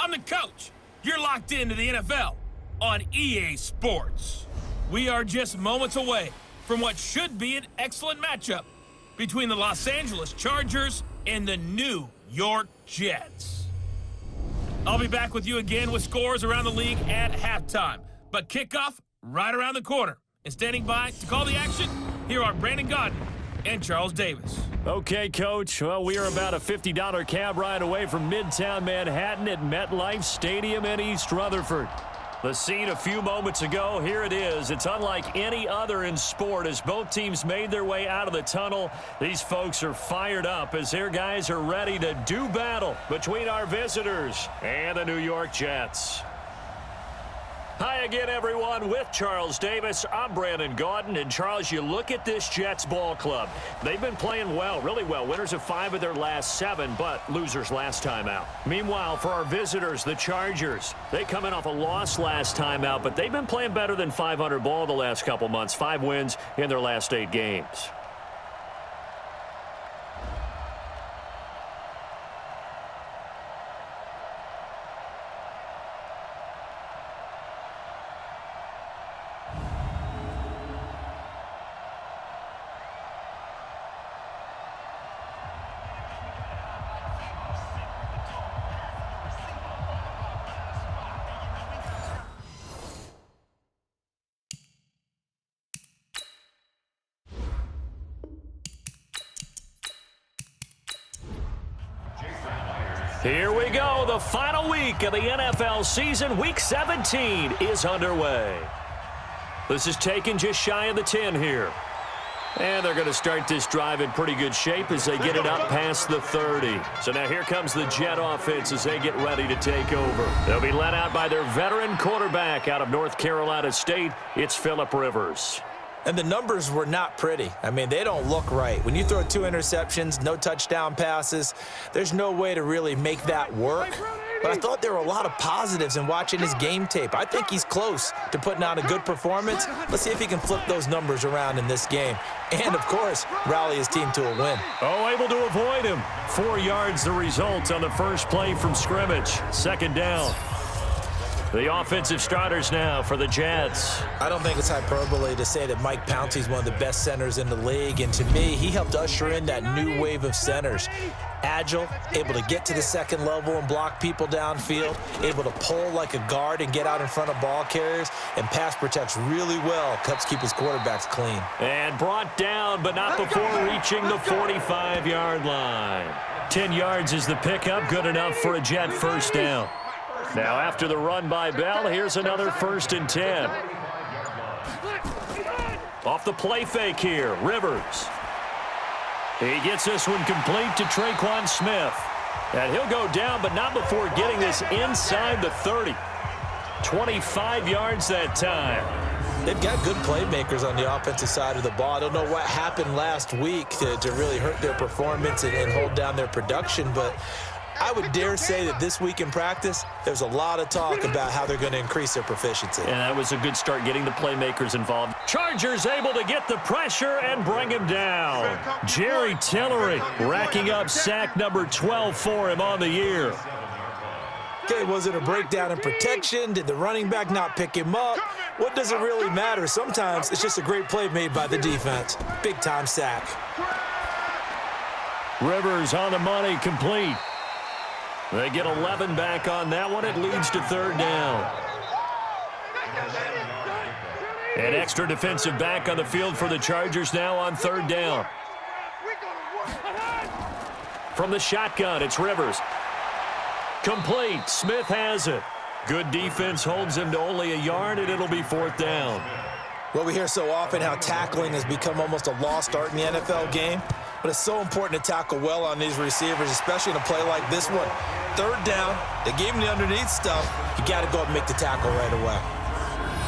I'm the coach. You're locked into the NFL on EA Sports. We are just moments away from what should be an excellent matchup between the Los Angeles Chargers and the New York Jets. I'll be back with you again with scores around the league at halftime, but kickoff right around the corner. And standing by to call the action, here are Brandon Gaudin and Charles Davis. Okay, Coach. Well, we are about a $50 cab ride away from Midtown Manhattan at MetLife Stadium in East Rutherford. The scene a few moments ago, here it is. It's unlike any other in sport as both teams made their way out of the tunnel. These folks are fired up as their guys are ready to do battle between our visitors and the New York Jets. Hi again, everyone. With Charles Davis, I'm Brandon Gaudin. And, Charles, you look at this Jets ball club. They've been playing well, really well. Winners of 5 of their last 7, but losers last time out. Meanwhile, for our visitors, the Chargers, they come in off a loss last time out, but they've been playing better than 500 ball the last couple months. 5 wins in their last 8 games. Here we go. The final week of the NFL season. Week 17 is underway. This is taken just shy of the 10 here. And they're going to start this drive in pretty good shape as they get it up past the 30. So now here comes the Jet offense as they get ready to take over. They'll be led out by their veteran quarterback out of North Carolina State. It's Phillip Rivers. And the numbers were not pretty. I mean, they don't look right. When you throw 2 interceptions, no touchdown passes, there's no way to really make that work. But I thought there were a lot of positives in watching his game tape. I think he's close to putting out a good performance. Let's see if he can flip those numbers around in this game. And, of course, rally his team to a win. Oh, able to avoid him. 4 yards the result on the first play from scrimmage. Second down. The offensive starters now for the Jets. I don't think it's hyperbole to say that Mike Pouncey's one of the best centers in the league. And to me, he helped usher in that new wave of centers. Agile, able to get to the second level and block people downfield, able to pull like a guard and get out in front of ball carriers, and pass protects really well, helps keep his quarterbacks clean. And brought down, but not before reaching the 45-yard line. 10 yards is the pickup, good enough for a Jet first down. Now after the run by Bell, here's another 1st and 10. Off the play fake here, Rivers. He gets this one complete to Tre'Quan Smith. And he'll go down, but not before getting this inside the 30. 25 yards that time. They've got good playmakers on the offensive side of the ball. I don't know what happened last week to really hurt their performance and hold down their production, but I would dare say that this week in practice, there's a lot of talk about how they're going to increase their proficiency. And that was a good start getting the playmakers involved. Chargers able to get the pressure and bring him down. Jerry Tillery racking up sack number 12 for him on the year. Okay, was it a breakdown in protection? Did the running back not pick him up? What does it really matter? Sometimes it's just a great play made by the defense. Big-time sack. Rivers on the money, complete. They get 11 back on that one. It leads to 3rd down. An extra defensive back on the field for the Chargers now on 3rd down. From the shotgun, it's Rivers. Complete. Smith has it. Good defense holds him to only a yard, and it'll be 4th down. Well, we hear so often how tackling has become almost a lost art in the NFL game. But it's so important to tackle well on these receivers, especially in a play like this one. 3rd down, they gave him the underneath stuff. You got to go and make the tackle right away.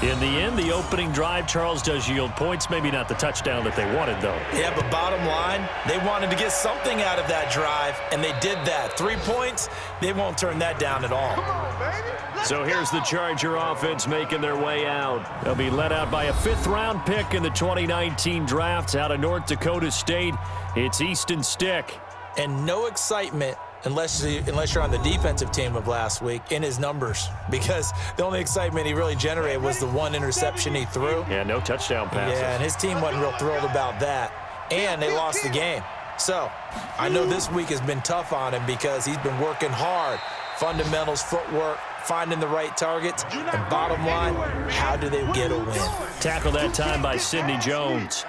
In the end, the opening drive, Charles, does yield points. Maybe not the touchdown that they wanted, though. Yeah, but bottom line, they wanted to get something out of that drive, and they did that. 3 points, they won't turn that down at all. So here's the Charger offense making their way out. They'll be led out by a 5th-round pick in the 2019 draft out of North Dakota State. It's Easton Stick. And no excitement unless you're on the defensive team of last week, in his numbers, because the only excitement he really generated was the one interception he threw. Yeah, no touchdown passes. Yeah, and his team wasn't real thrilled about that, and they lost the game. So I know this week has been tough on him because he's been working hard. Fundamentals, footwork, finding the right targets, and bottom line, how do they get a win? Tackled that time by Sidney Jones.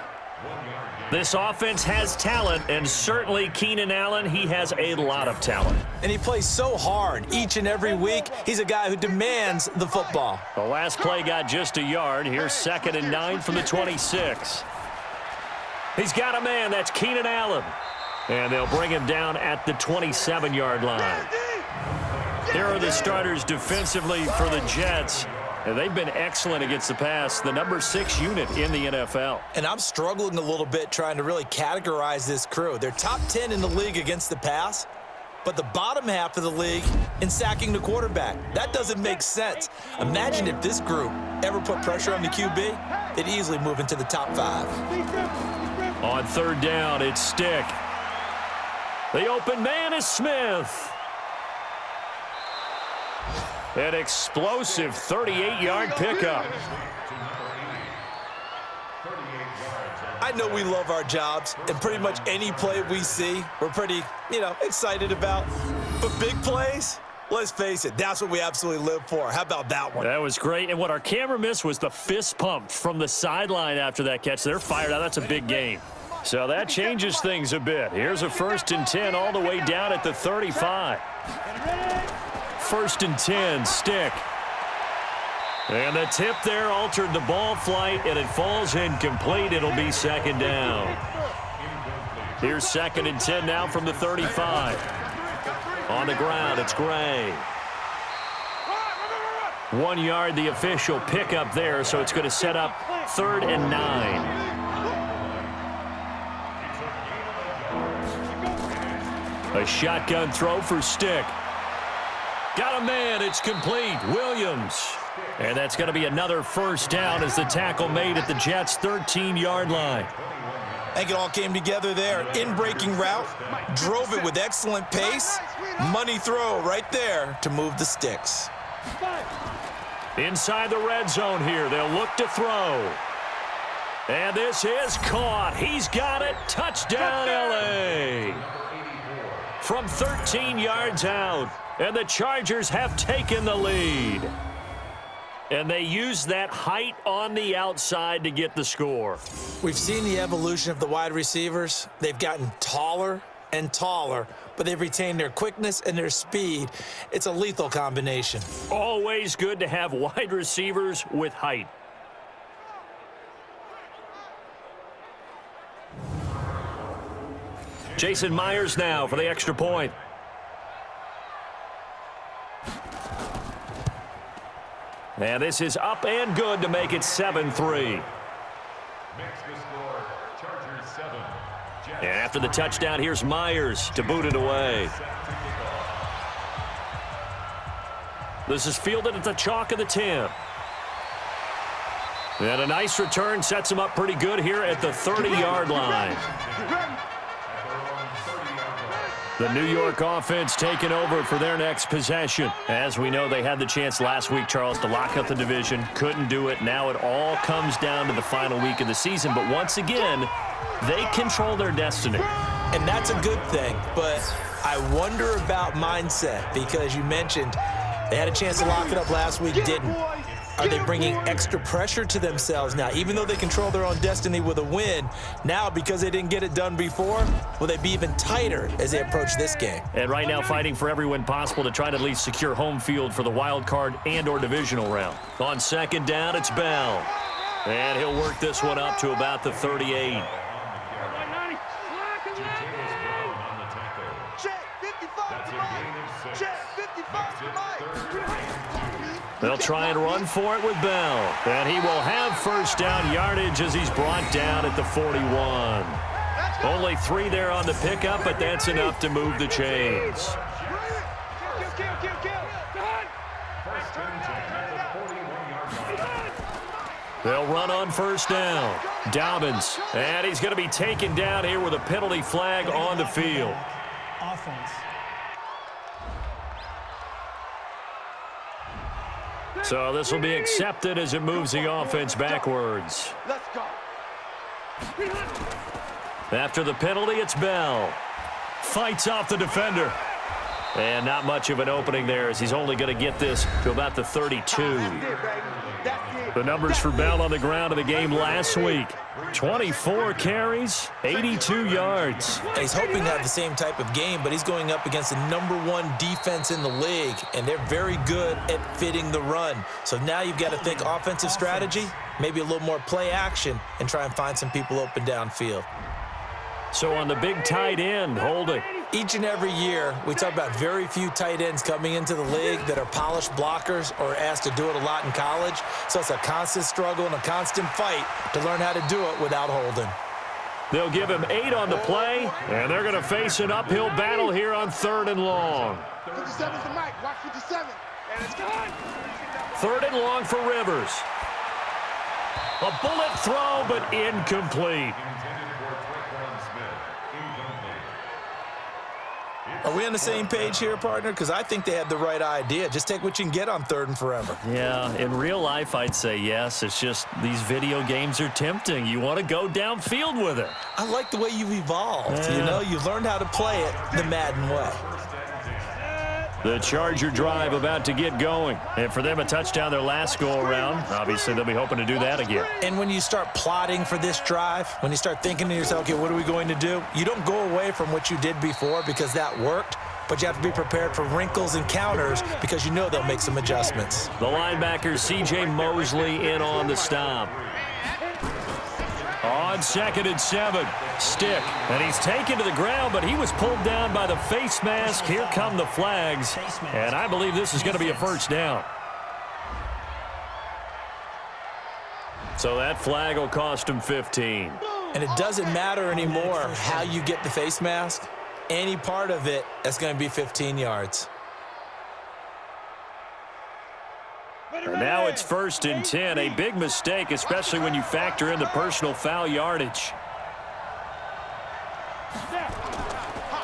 This offense has talent, and certainly Keenan Allen, he has a lot of talent. And he plays so hard each and every week. He's a guy who demands the football. The last play got just a yard. Here's 2nd and 9 from the 26. He's got a man. That's Keenan Allen. And they'll bring him down at the 27-yard line. Here are the starters defensively for the Jets. And they've been excellent against the pass, the number 6 unit in the NFL. And I'm struggling a little bit trying to really categorize this crew. They're top 10 in the league against the pass, but the bottom half of the league in sacking the quarterback. That doesn't make sense. Imagine if this group ever put pressure on the QB, they'd easily move into the top 5. On 3rd down, it's Stick. The open man is Smith. An explosive 38-yard pickup. I know we love our jobs, and pretty much any play we see, we're pretty, excited about. But big plays, let's face it, that's what we absolutely live for. How about that one? That was great, and what our camera missed was the fist pump from the sideline after that catch. They're fired out. That's a big game. So that changes things a bit. Here's a 1st and 10 all the way down at the 35. 1st and 10, Stick. And the tip there altered the ball flight, and it falls incomplete. It'll be 2nd down. Here's 2nd and 10 now from the 35. On the ground, it's Gray. 1 yard, the official pickup there, so it's going to set up 3rd and 9. A shotgun throw for Stick. Got a man, it's complete, Williams. And that's going to be another 1st down as the tackle made at the Jets' 13-yard line. I think it all came together there. In-breaking route, drove it with excellent pace. Money throw right there to move the sticks. Inside the red zone here, they'll look to throw. And this is caught. He's got it. Touchdown, L.A. From 13 yards out. And the Chargers have taken the lead. And they use that height on the outside to get the score. We've seen the evolution of the wide receivers. They've gotten taller and taller, but they've retained their quickness and their speed. It's a lethal combination. Always good to have wide receivers with height. Jason Myers now for the extra point. And this is up and good to make it 7-3. And after the touchdown, here's Myers to boot it away. This is fielded at the chalk of the 10. And a nice return sets him up pretty good here at the 30-yard line. The New York offense taking over for their next possession. As we know, they had the chance last week, Charles, to lock up the division. Couldn't do it. Now it all comes down to the final week of the season. But once again, they control their destiny. And that's a good thing. But I wonder about mindset, because you mentioned they had a chance to lock it up last week, didn't. Are they bringing extra pressure to themselves now? Even though they control their own destiny with a win, now because they didn't get it done before, will they be even tighter as they approach this game? And right now fighting for every win possible to try to at least secure home field for the wild card and or divisional round. On 2nd down, it's Bell. And he'll work this one up to about the 38. They'll try and run for it with Bell. And he will have 1st down yardage as he's brought down at the 41. Only 3 there on the pickup, but that's enough to move the chains. They'll run on 1st down. Dobbins, and he's going to be taken down here with a penalty flag on the field. Offense. So this will be accepted as it moves the offense backwards. Let's go. After the penalty, it's Bell. Fights off the defender. And not much of an opening there as he's only going to get this to about the 32. The numbers for Bell on the ground in the game last week. 24 carries, 82 yards. And he's hoping to have the same type of game, but he's going up against the #1 defense in the league, and they're very good at fitting the run. So now you've got to think offensive strategy, maybe a little more play action, and try and find some people open downfield. So on the big tight end, Holding. Each and every year, we talk about very few tight ends coming into the league that are polished blockers or asked to do it a lot in college. So it's a constant struggle and a constant fight to learn how to do it without Holding. They'll give him 8 on the play, and they're going to face an uphill battle here on 3rd and long. 57 is the mic. Watch 57. And it's gone. 3rd and long for Rivers. A bullet throw, but incomplete. Are we on the same page here, partner? Because I think they had the right idea. Just take what you can get on 3rd and forever. Yeah, in real life, I'd say yes. It's just these video games are tempting. You want to go downfield with it. I like the way you've evolved. Yeah. You know, you've learned how to play it the Madden way. The Charger drive about to get going. And for them, a touchdown their last go-around. Obviously, they'll be hoping to do that again. And when you start plotting for this drive, when you start thinking to yourself, okay, what are we going to do? You don't go away from what you did before because that worked, but you have to be prepared for wrinkles and counters because you know they'll make some adjustments. The linebacker, C.J. Mosley, in on the stop. On 2nd and 7, Stick. And he's taken to the ground, but he was pulled down by the face mask. Here come the flags. And I believe this is going to be a first down. So that flag will cost him 15. And it doesn't matter anymore how you get the face mask. Any part of it, that's going to be 15 yards. And now it's 1st and 10, a big mistake, especially when you factor in the personal foul yardage.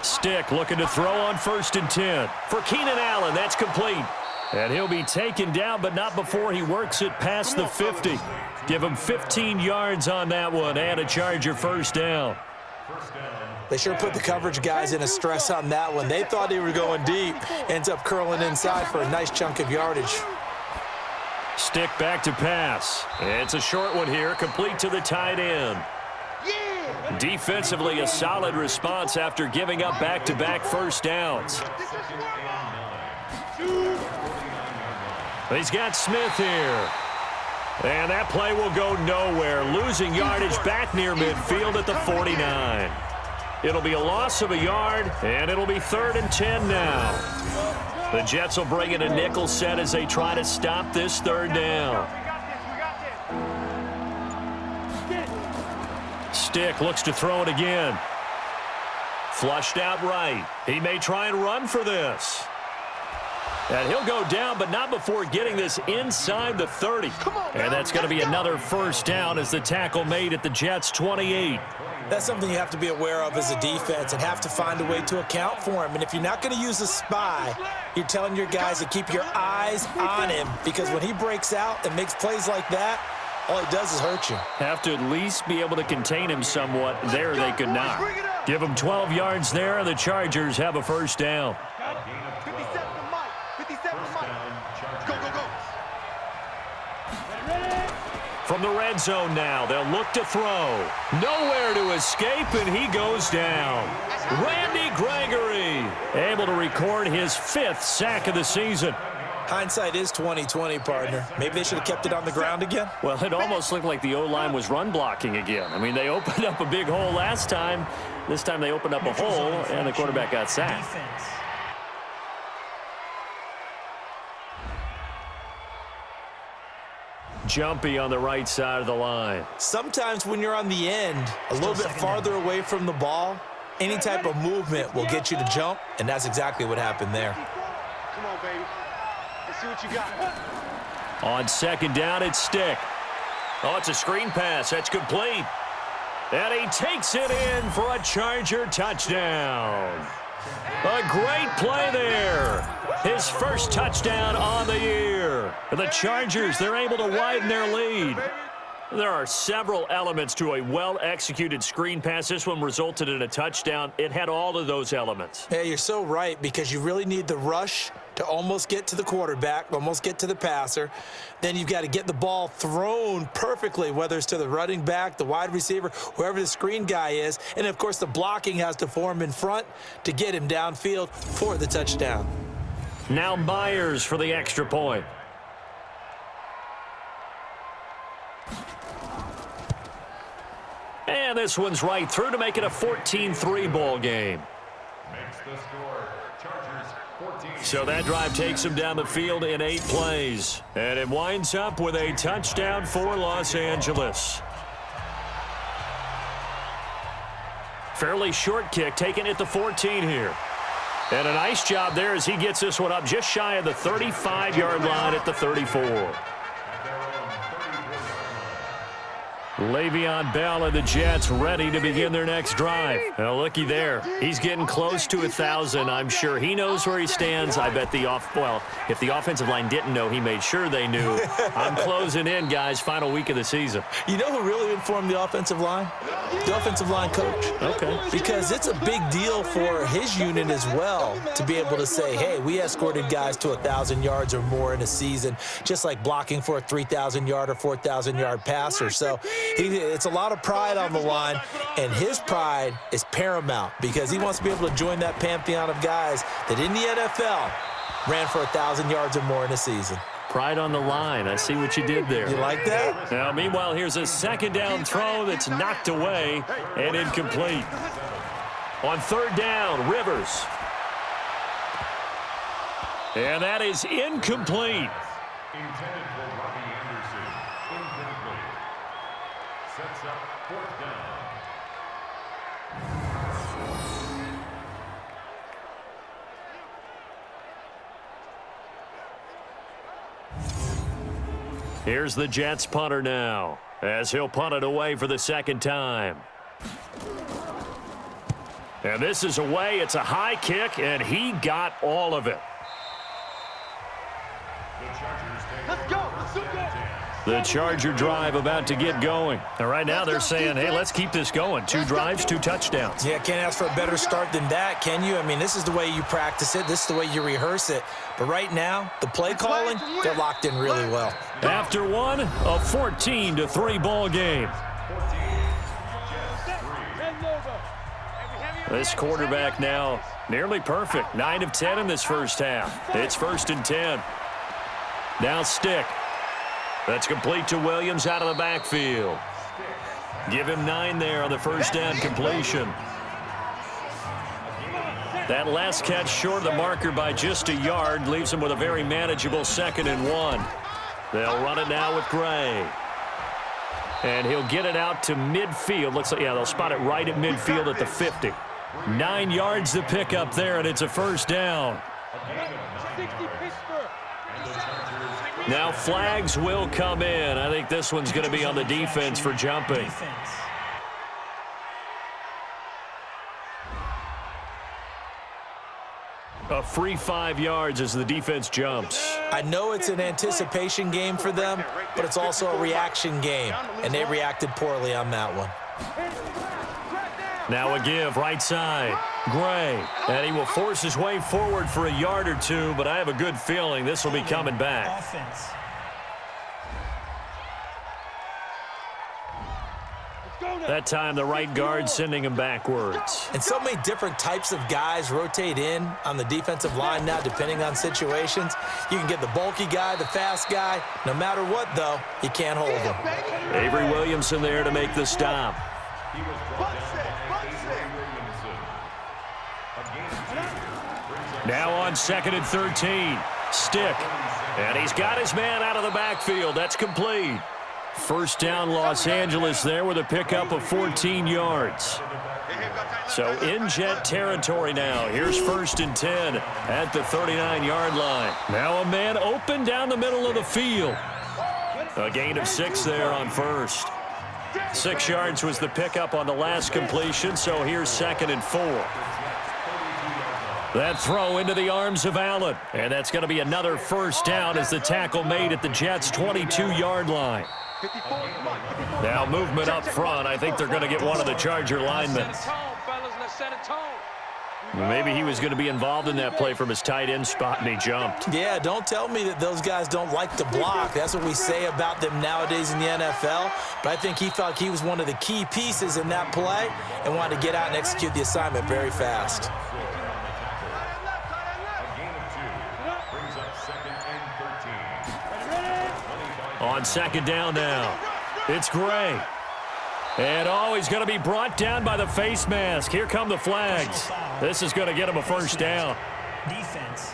Stick looking to throw on 1st and 10. For Keenan Allen, that's complete. And he'll be taken down, but not before he works it past the 50. Give him 15 yards on that one and a Charger first down. They sure put the coverage guys in a stress on that one. They thought they were going deep. Ends up curling inside for a nice chunk of yardage. Stick back to pass. It's a short one here, complete to the tight end. Defensively, a solid response after giving up back-to-back first downs. He's got Smith here. And that play will go nowhere, losing yardage back near midfield at the 49. It'll be a loss of a yard, and it'll be 3rd and 10 now. The Jets will bring in a nickel set as they try to stop this 3rd down. Stick looks to throw it again. Flushed out right. He may try and run for this. And he'll go down, but not before getting this inside the 30. And that's going to be another first down as the tackle made at the Jets' 28. That's something you have to be aware of as a defense and have to find a way to account for him. And if you're not going to use a spy, you're telling your guys to keep your eyes on him, because when he breaks out and makes plays like that, all he does is hurt you. Have to at least be able to contain him somewhat. There they could not. Give him 12 yards there, and the Chargers have a first down. 57 to Mike. 57 to Mike. Go, go, go. From the red zone now, they'll look to throw. Nowhere to escape, and he goes down. Randy Gregory able to record his 5th sack of the season. Hindsight is 20/20, partner. Maybe they should have kept it on the ground again. Well, it almost looked like the O-line was run blocking again. I mean, they opened up a big hole last time. This time they opened up a hole, and the quarterback got sacked. Jumpy on the right side of the line. Sometimes when you're on the end, a little bit farther away from the ball, any type of movement will get you to jump, and that's exactly what happened there. Come on, baby. Let's see what you got. On 2nd down, it's Stick. Oh, it's a screen pass. That's complete. And he takes it in for a Charger touchdown. A great play there. His first touchdown on the year. here. The Chargers, they're able to widen their lead. There are several elements to a well-executed screen pass. This one resulted in a touchdown. It had all of those elements. Yeah, you're so right, because you really need the rush to almost get to the quarterback, almost get to the passer. Then you've got to get the ball thrown perfectly, whether it's to the running back, the wide receiver, whoever the screen guy is. And, of course, the blocking has to form in front to get him downfield for the touchdown. Now Myers for the extra point. And this one's right through to make it a 14-3 ball game. Makes the score. Chargers 14. So that drive takes them down the field in 8 plays. And it winds up with a touchdown for Los Angeles. Fairly short kick, taking it to 14 here. And a nice job there as he gets this one up just shy of the 35-yard line at the 34. Le'Veon Bell and the Jets ready to begin their next drive. Now, looky there. He's getting close to 1,000. I'm sure he knows where he stands. I bet if the offensive line didn't know, he made sure they knew. I'm closing in, guys. Final week of the season. You know who really informed the offensive line? The offensive line coach. Okay. Because it's a big deal for his unit as well to be able to say, hey, we escorted guys to 1,000 yards or more in a season, just like blocking for a 3,000-yard or 4,000-yard passer. So it's a lot of pride on the line, and his pride is paramount because he wants to be able to join that pantheon of guys that in the NFL ran for 1,000 yards or more in a season. Pride on the line. I see what you did there. You like that? Now, meanwhile, here's a second down throw that's knocked away and incomplete. On third down, Rivers. And that is incomplete. Intended for Robbie Anderson. Incomplete. Sets up fourth down. Here's the Jets punter now, as he'll punt it away for the second time. And this is away. It's a high kick, and he got all of it. Let's go. Let's do it. The Charger drive about to get going. And right now they're saying, hey, let's keep this going. 2 drives, 2 touchdowns. Yeah, can't ask for a better start than that, can you? I mean, this is the way you practice it. This is the way you rehearse it. But right now, the play calling, they're locked in really well. After one, a 14-3 ball game. This quarterback now nearly perfect. 9 of 10 in this first half. It's 1st and 10. Now Stick. That's complete to Williams out of the backfield. Give him 9 there on the first down completion. That last catch short of the marker by just a yard leaves him with a very manageable 2nd and 1. They'll run it now with Gray. And he'll get it out to midfield. Looks like, yeah, they'll spot it right at midfield at the 50. 9 yards to pick up there, and it's a first down. Now flags will come in. I think this one's going to be on the defense for jumping. A free 5 yards as the defense jumps. I know it's an anticipation game for them, but it's also a reaction game, and they reacted poorly on that one. Now a give, right side. Gray, and he will force his way forward for a yard or 2, but I have a good feeling this will be coming back. That time the right guard sending him backwards. And so many different types of guys rotate in on the defensive line now, depending on situations. You can get the bulky guy, the fast guy. No matter what, though, you can't hold them. Avery Williamson there to make the stop. He was brought down by Avery Williamson. Now on 2nd and 13. Stick. And he's got his man out of the backfield. That's complete. First down, Los Angeles there with a pickup of 14 yards. So in Jet territory now. Here's 1st and 10 at the 39-yard line. Now a man open down the middle of the field. A gain of 6 there on first. 6 yards was the pickup on the last completion, so here's 2nd and 4. That throw into the arms of Allen. And that's going to be another first down as the tackle made at the Jets' 22-yard line. 54, come on, 54. Now movement up front. I think they're going to get one of the Charger linemen. Maybe he was going to be involved in that play from his tight end spot, and he jumped. Yeah, don't tell me that those guys don't like to block. That's what we say about them nowadays in the NFL. But I think he felt he was one of the key pieces in that play and wanted to get out and execute the assignment very fast. On second down now, it's Gray. And he's going to be brought down by the face mask. Here come the flags. This is going to get him a first down. Defense.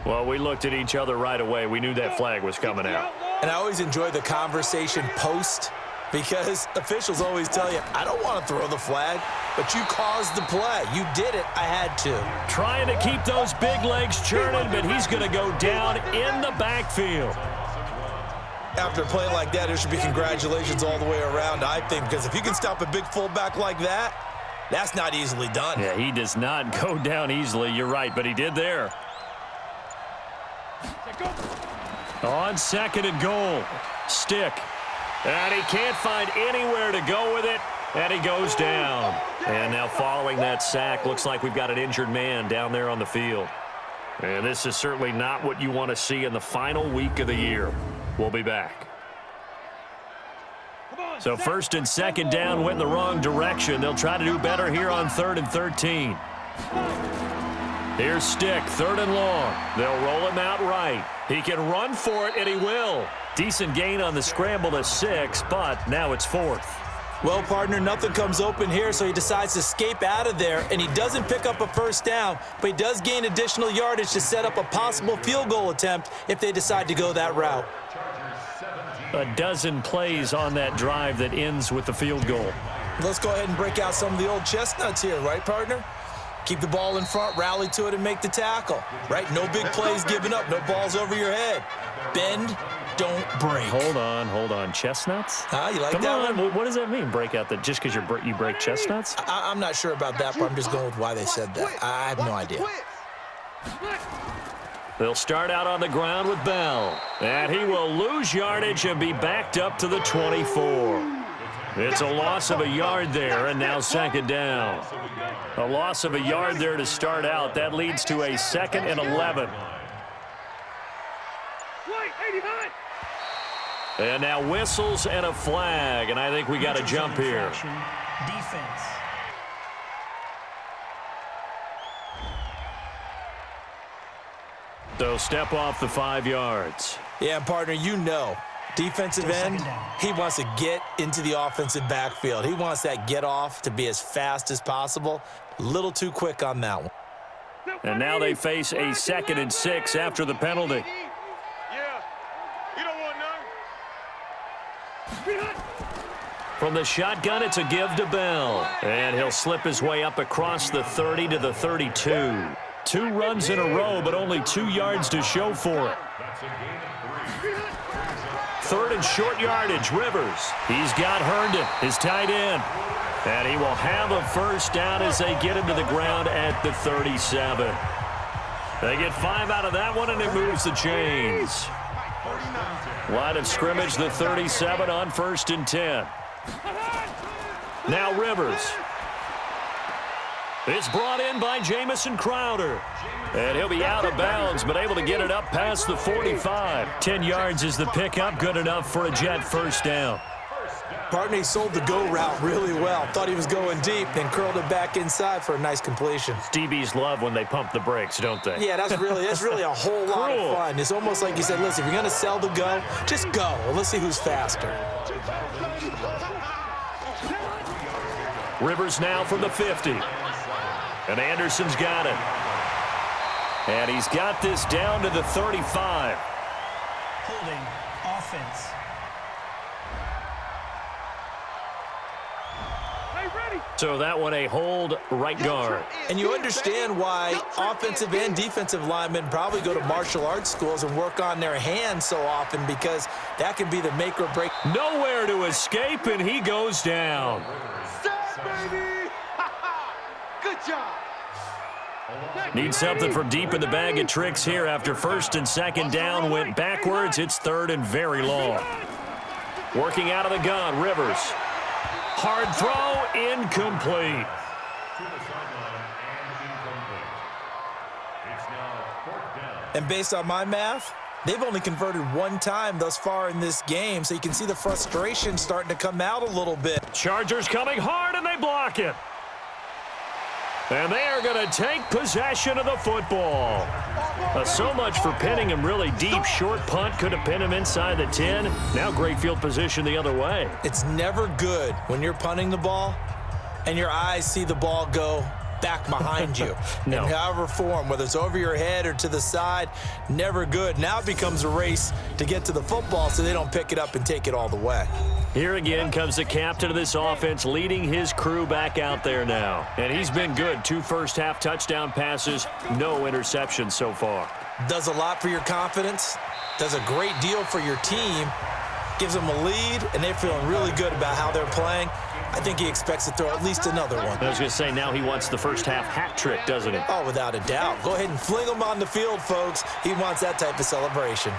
Well, we looked at each other right away. We knew that flag was coming out. And I always enjoy the conversation post because officials always tell you, I don't want to throw the flag, but you caused the play. You did it. I had to. Trying to keep those big legs churning, but he's going to go down in the backfield. After a play like that, there should be congratulations all the way around, I think, because if you can stop a big fullback like that, that's not easily done. Yeah, he does not go down easily. You're right, but he did there. On second and goal, Stick. And he can't find anywhere to go with it, and he goes down. And now following that sack, looks like we've got an injured man down there on the field. And this is certainly not what you want to see in the final week of the year. We'll be back. So first and second down went in the wrong direction. They'll try to do better here on 3rd and 13. Here's Stick, 3rd and long. They'll roll him out right. He can run for it, and he will. Decent gain on the scramble to 6, but now it's 4th. Well, partner, nothing comes open here, so he decides to escape out of there, and he doesn't pick up a first down, but he does gain additional yardage to set up a possible field goal attempt if they decide to go that route. A dozen plays on that drive that ends with the field goal. Let's go ahead and break out some of the old chestnuts here, right, partner? Keep the ball in front, rally to it, and make the tackle, right? No big plays given up, no balls over your head. Bend, don't break. Hold on. Chestnuts? You like Come that on. one? What does that mean, break out that just because you break chestnuts? I'm not sure about that, but I'm just going with why they said that. I have no idea. They'll start out on the ground with Bell. And he will lose yardage and be backed up to the 24. It's a loss of a yard there, and now second down. A loss of a yard there to start out. That leads to a 2nd and 11. And now whistles and a flag, and I think we got to jump here. Defense. So step off the 5 yards. Yeah, partner, you know, defensive end, he wants to get into the offensive backfield. He wants that get off to be as fast as possible. A little too quick on that one. And now they face a 2nd and 6 after the penalty. Yeah, you don't want none. From the shotgun, it's a give to Bell. And he'll slip his way up across the 30 to the 32. 2 runs in a row, but only 2 yards to show for it. 3rd and short yardage, Rivers. He's got Herndon, his tight end. And he will have a first down as they get him to the ground at the 37. They get 5 out of that one, and it moves the chains. Line of scrimmage, the 37 on 1st and 10. Now Rivers. It's brought in by Jamison Crowder. And he'll be out of bounds, but able to get it up past the 45. 10 yards is the pickup, good enough for a Jet first down. Partner, he sold the go route really well. Thought he was going deep, then curled it back inside for a nice completion. DBs love when they pump the brakes, don't they? Yeah, that's really a whole lot of fun. It's almost like you said, listen, if you're going to sell the go, just go. Well, let's see who's faster. Rivers now from the 50. And Anderson's got it. And he's got this down to the 35. Holding offense. So that one a hold right guard. And you understand why offensive and defensive linemen probably go to martial arts schools and work on their hands so often, because that can be the make or break. Nowhere to escape, and he goes down. Baby! Good job. Need something from deep in the bag of tricks here after first and second down went backwards. It's third and very long. Working out of the gun, Rivers. Hard throw, incomplete. To the sideline and incomplete. It's now fourth down. And based on my math, they've only converted one time thus far in this game, so you can see the frustration starting to come out a little bit. Chargers coming hard, and they block it. And they are going to take possession of the football. So much for pinning him really deep. Short punt could have pinned him inside the 10. Now great field position the other way. It's never good when you're punting the ball and your eyes see the ball go back behind you. No. In however form, whether it's over your head or to the side, never good. Now it becomes a race to get to the football so they don't pick it up and take it all the way. Here again comes the captain of this offense, leading his crew back out there now. And he's been good. 2 first-half touchdown passes, no interceptions so far. Does a lot for your confidence, does a great deal for your team, gives them a lead, and they're feeling really good about how they're playing. I think he expects to throw at least another one. I was going to say, now he wants the first-half hat trick, doesn't he? Oh, without a doubt. Go ahead and fling him on the field, folks. He wants that type of celebration.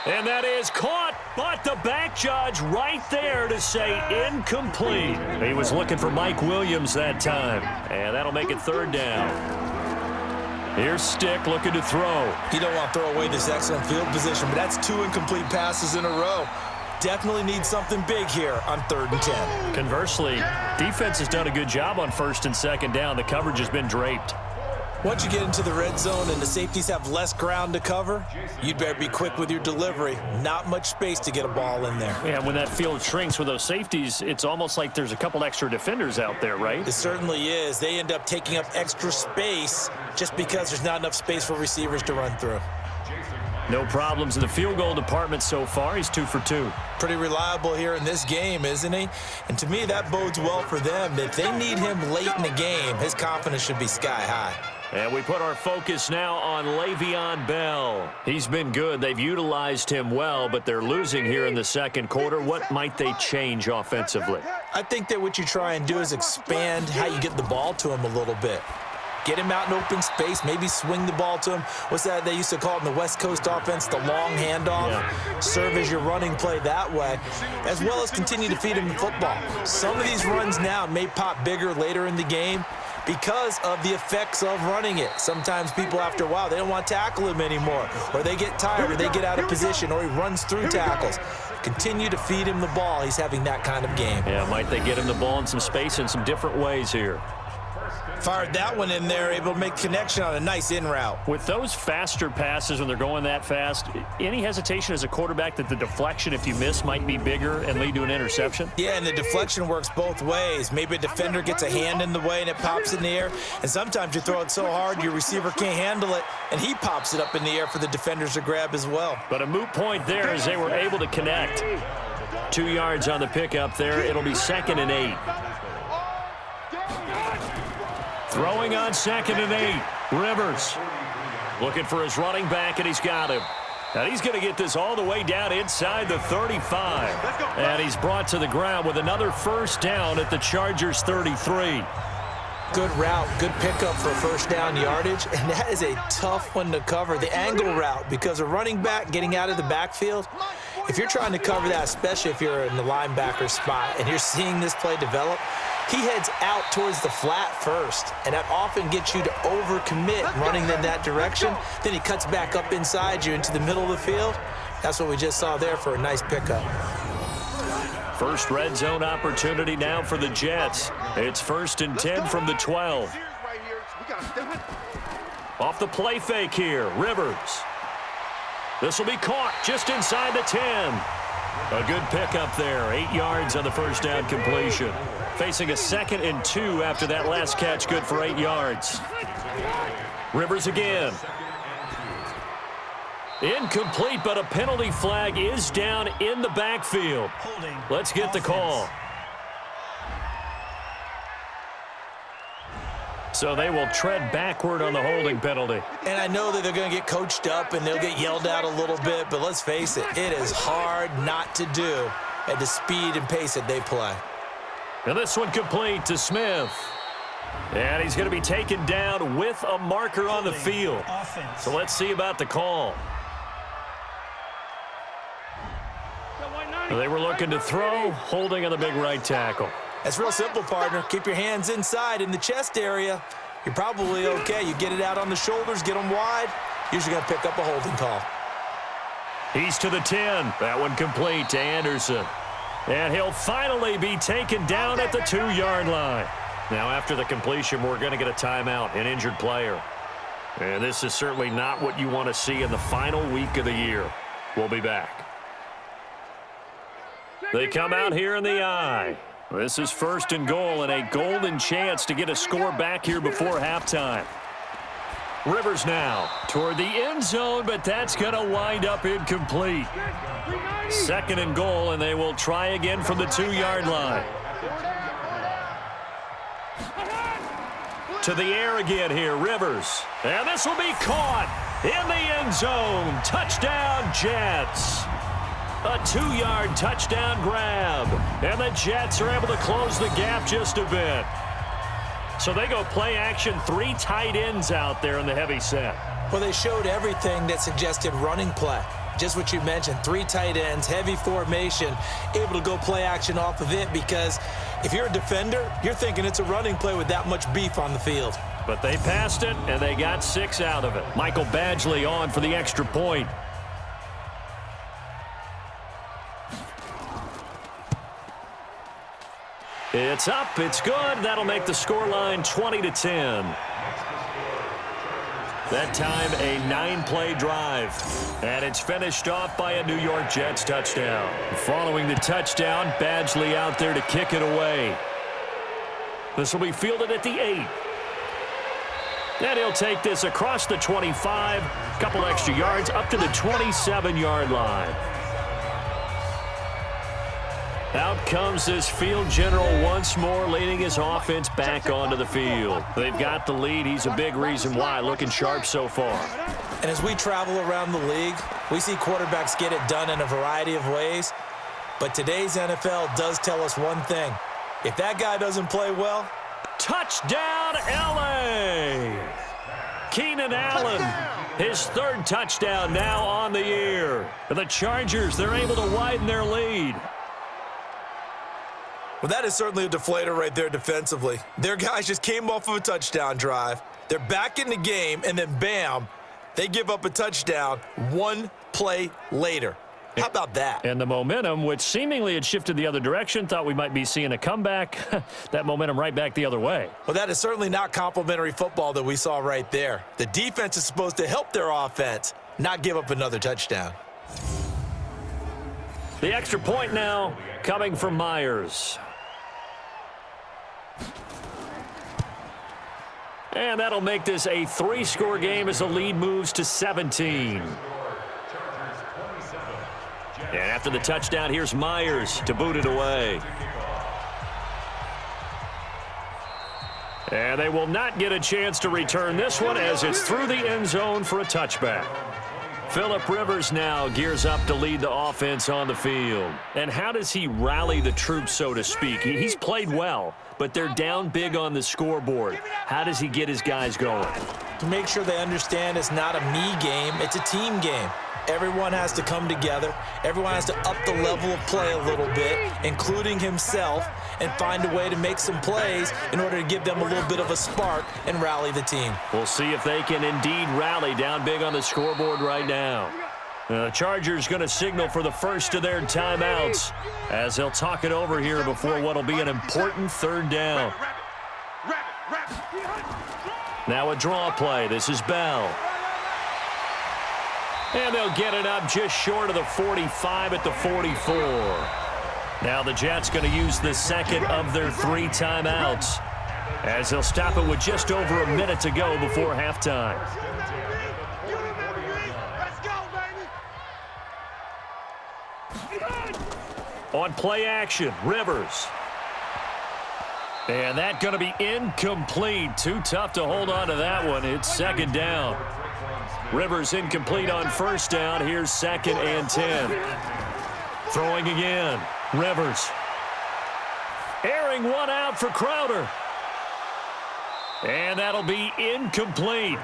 And that is caught, but the back judge right there to say incomplete. He was looking for Mike Williams that time, and that'll make it third down. Here's Stick looking to throw. You don't want to throw away this excellent field position, but that's 2 incomplete passes in a row. Definitely need something big here on 3rd and 10. Conversely, defense has done a good job on 1st and 2nd down. The coverage has been draped. Once you get into the red zone and the safeties have less ground to cover, you'd better be quick with your delivery. Not much space to get a ball in there. Yeah, when that field shrinks with those safeties, it's almost like there's a couple extra defenders out there, right? It certainly is. They end up taking up extra space just because there's not enough space for receivers to run through. No problems in the field goal department so far. He's 2 for 2. Pretty reliable here in this game, isn't he? And to me, that bodes well for them. If they need him late in the game, his confidence should be sky high. And we put our focus now on Le'Veon Bell. He's been good. They've utilized him well, but they're losing here in the second quarter. What might they change offensively? I think that what you try and do is expand how you get the ball to him a little bit. Get him out in open space, maybe swing the ball to him. What's that they used to call it in the West Coast offense, the long handoff? Yeah. Serve as your running play that way, as well as continue to feed him the football. Some of these runs now may pop bigger later in the game because of the effects of running it. Sometimes people, after a while, they don't want to tackle him anymore, or they get tired, or they get out of position, or he runs through tackles. Continue to feed him the ball. He's having that kind of game. Yeah, might they get him the ball in some space in some different ways here? Fired that one in there, able to make connection on a nice in route. With those faster passes when they're going that fast, any hesitation as a quarterback that the deflection, if you miss, might be bigger and lead to an interception? Yeah, and the deflection works both ways. Maybe a defender gets a hand in the way and it pops in the air, and sometimes you throw it so hard your receiver can't handle it, and he pops it up in the air for the defenders to grab as well. But a moot point there as they were able to connect. 2 yards on the pickup there. It'll be 2nd and 8. Throwing on 2nd and 8. Rivers looking for his running back, and he's got him. And he's going to get this all the way down inside the 35. And he's brought to the ground with another first down at the Chargers' 33. Good route, good pickup for first down yardage, and that is a tough one to cover, the angle route, because a running back getting out of the backfield, if you're trying to cover that, especially if you're in the linebacker spot and you're seeing this play develop, he heads out towards the flat first, and that often gets you to overcommit running in that direction. Then he cuts back up inside you into the middle of the field. That's what we just saw there for a nice pickup. First red zone opportunity now for the Jets. It's 1st and 10 from the 12. Off the play fake here, Rivers. This will be caught just inside the 10. A good pickup there, 8 yards on the first down completion. Facing a 2nd and 2 after that last catch, good for 8 yards. Rivers again. Incomplete, but a penalty flag is down in the backfield. Let's get the call. So they will tread backward on the holding penalty. And I know that they're going to get coached up and they'll get yelled at a little bit, but let's face it, it is hard not to do at the speed and pace that they play. And this one complete to Smith. And he's going to be taken down with a marker on the Holding. field. Offense. So let's see about the call. They were looking to throw, holding on the big right tackle. That's real simple, partner. Keep your hands inside in the chest area. You're probably okay. You get it out on the shoulders, get them wide. Usually going to pick up a holding call. He's to the 10. That one complete to Anderson. And he'll finally be taken down at the 2-yard line. Now, after the completion, we're going to get a timeout, an injured player. And this is certainly not what you want to see in the final week of the year. We'll be back. They come out here in the I. This is 1st and goal and a golden chance to get a score back here before halftime. Rivers now toward the end zone, but that's going to wind up incomplete. 2nd and goal, and they will try again from the 2-yard line. To the air again here, Rivers. And this will be caught in the end zone. Touchdown, Jets. A 2-yard touchdown grab. And the Jets are able to close the gap just a bit. So they go play action, 3 tight ends out there in the heavy set. Well, they showed everything that suggested running play. Just what you mentioned, 3 tight ends, heavy formation, able to go play action off of it because if you're a defender, you're thinking it's a running play with that much beef on the field. But they passed it, and they got 6 out of it. Michael Badgley on for the extra point. It's up, it's good. That'll make the scoreline 20-10. That time, a 9-play drive. And it's finished off by a New York Jets touchdown. Following the touchdown, Badgley out there to kick it away. This will be fielded at the 8. And he'll take this across the 25, couple extra yards, up to the 27-yard line. Out comes this field general once more, leading his offense back onto the field. They've got the lead. He's a big reason why, looking sharp so far. And as we travel around the league, we see quarterbacks get it done in a variety of ways. But today's NFL does tell us one thing. If that guy doesn't play well, touchdown, L.A. Keenan Allen, his 3rd touchdown now on the year. And the Chargers, they're able to widen their lead. well, that is certainly a deflator right there defensively. Their guys just came off of a touchdown drive. They're back in the game, and then bam, they give up a touchdown 1 play later. How about that? And the momentum, which seemingly had shifted the other direction, thought we might be seeing a comeback. That momentum right back the other way. Well, that is certainly not complimentary football that we saw right there. The defense is supposed to help their offense, not give up another touchdown. The extra point now coming from Myers. And that'll make this a 3-score game as the lead moves to 17. And after the touchdown, here's Myers to boot it away. And they will not get a chance to return this one as it's through the end zone for a touchback. Phillip Rivers now gears up to lead the offense on the field. And how does he rally the troops, so to speak? He's played well, but they're down big on the scoreboard. How does he get his guys going? To make sure they understand it's not a me game, it's a team game. Everyone has to come together. Everyone has to up the level of play a little bit, including himself, and find a way to make some plays in order to give them a little bit of a spark and rally the team. We'll see if they can indeed rally down big on the scoreboard right now. The Chargers going to signal for the first of their timeouts as they'll talk it over here before what will be an important 3rd down. Now a draw play. This is Bell. And they'll get it up just short of the 45 at the 44. Now the Jets going to use the 2nd of their 3 timeouts as they'll stop it with just over a minute to go before halftime. On play action, Rivers. And that going to be incomplete. Too tough to hold on to that one. It's 2nd down. Rivers incomplete on 1st down. Here's 2nd and 10. Throwing again. Rivers. Airing one out for Crowder. And that'll be incomplete.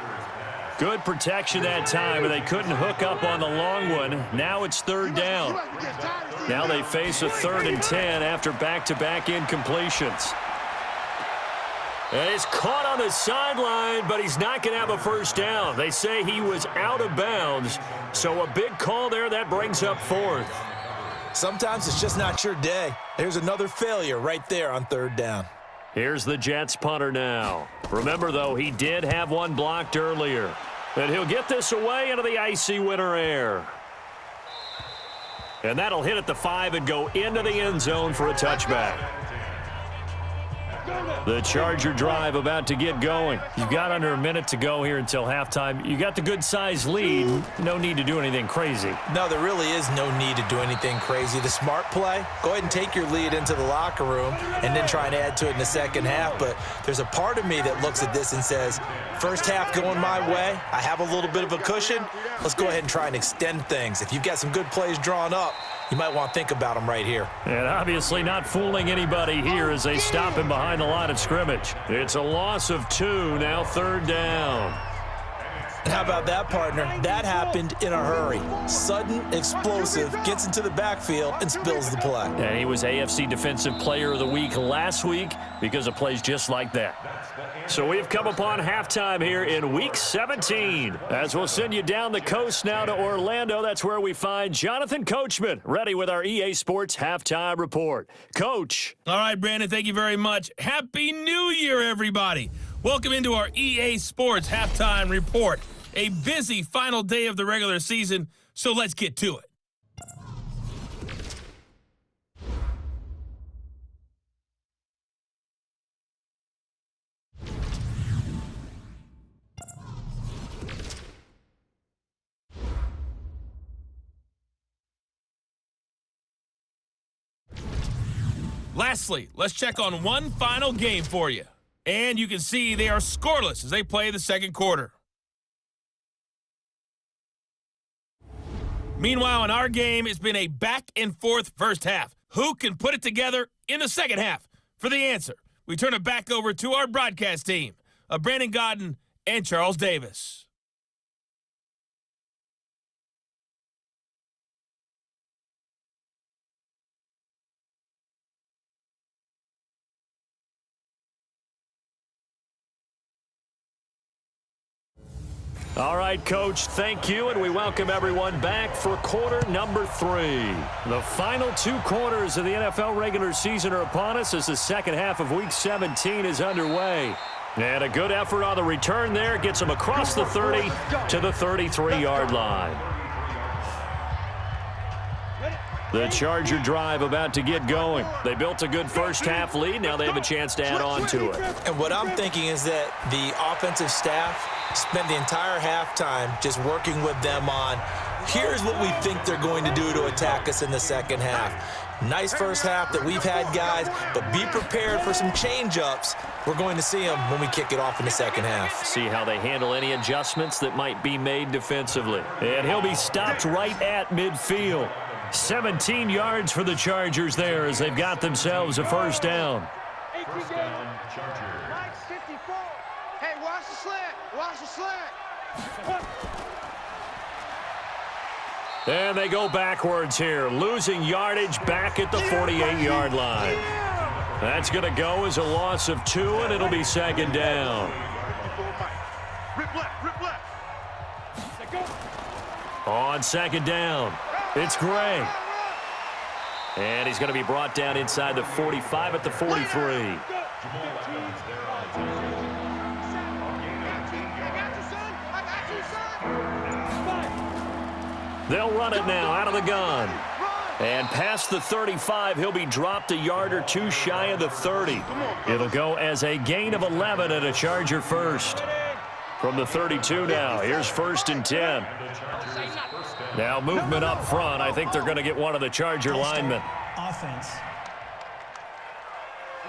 Good protection that time, but they couldn't hook up on the long one. Now it's third down. Now they face a 3rd and 10 after back-to-back incompletions. And he's caught on the sideline, but he's not going to have a first down. They say he was out of bounds, so a big call there that brings up 4th. Sometimes it's just not your day. There's another failure right there on 3rd down. Here's the Jets punter now. Remember, though, he did have one blocked earlier. And he'll get this away into the icy winter air. And that'll hit at the 5 and go into the end zone for a touchback. The Charger drive about to get going. You've got under a minute to go here until halftime. You got the good-sized lead. No need to do anything crazy. No, there really is no need to do anything crazy. The smart play, go ahead and take your lead into the locker room and then try and add to it in the second half. But there's a part of me that looks at this and says, first half going my way, I have a little bit of a cushion. Let's go ahead and try and extend things. If you've got some good plays drawn up, you might want to think about them right here. And obviously not fooling anybody here as they stop him behind the line of scrimmage. It's a loss of 2, now 3rd down. And how about that, partner? That happened in a hurry. Sudden, explosive, gets into the backfield and spills the play. And he was AFC Defensive Player of the Week last week because of plays just like that. So we've come upon halftime here in Week 17. As we'll send you down the coast now to Orlando, that's where we find Jonathan Coachman, ready with our EA Sports Halftime Report. Coach. All right, Brandon, thank you very much. Happy New Year, everybody. Welcome into our EA Sports Halftime Report. A busy final day of the regular season, so let's get to it. Lastly, let's check on one final game for you. And you can see they are scoreless as they play the second quarter. Meanwhile, in our game, it's been a back-and-forth first half. Who can put it together in the second half? For the answer, we turn it back over to our broadcast team of Brandon Gaudin and Charles Davis. All right, Coach, thank you, and we welcome everyone back for quarter number 3. The final 2 quarters of the NFL regular season are upon us as the second half of Week 17 is underway. And a good effort on the return there gets them across the 30 to the 33-yard line. The Charger drive about to get going. They built a good first half lead. Now they have a chance to add on to it. And what I'm thinking is that the offensive staff spent the entire halftime just working with them on, here's what we think they're going to do to attack us in the second half. Nice first half that we've had, guys, but be prepared for some change-ups. We're going to see them when we kick it off in the second half. See how they handle any adjustments that might be made defensively. And he'll be stopped right at midfield. 17 yards for the Chargers there as they've got themselves a first down. First down, Chargers. Mike 54. Hey, watch the slant. Watch the slant. And they go backwards here, losing yardage back at the 48-yard line. That's going to go as a loss of 2, and it'll be second down. Rip left, rip left. On second down, it's Gray. And he's going to be brought down inside the 45 at the 43. They'll run it now out of the gun. And past the 35, he'll be dropped a yard or 2 shy of the 30. It'll go as a gain of 11 and a Charger first. From the 32 now, here's 1st and 10. Now movement up front. I think they're going to get one of the Charger linemen. Offense.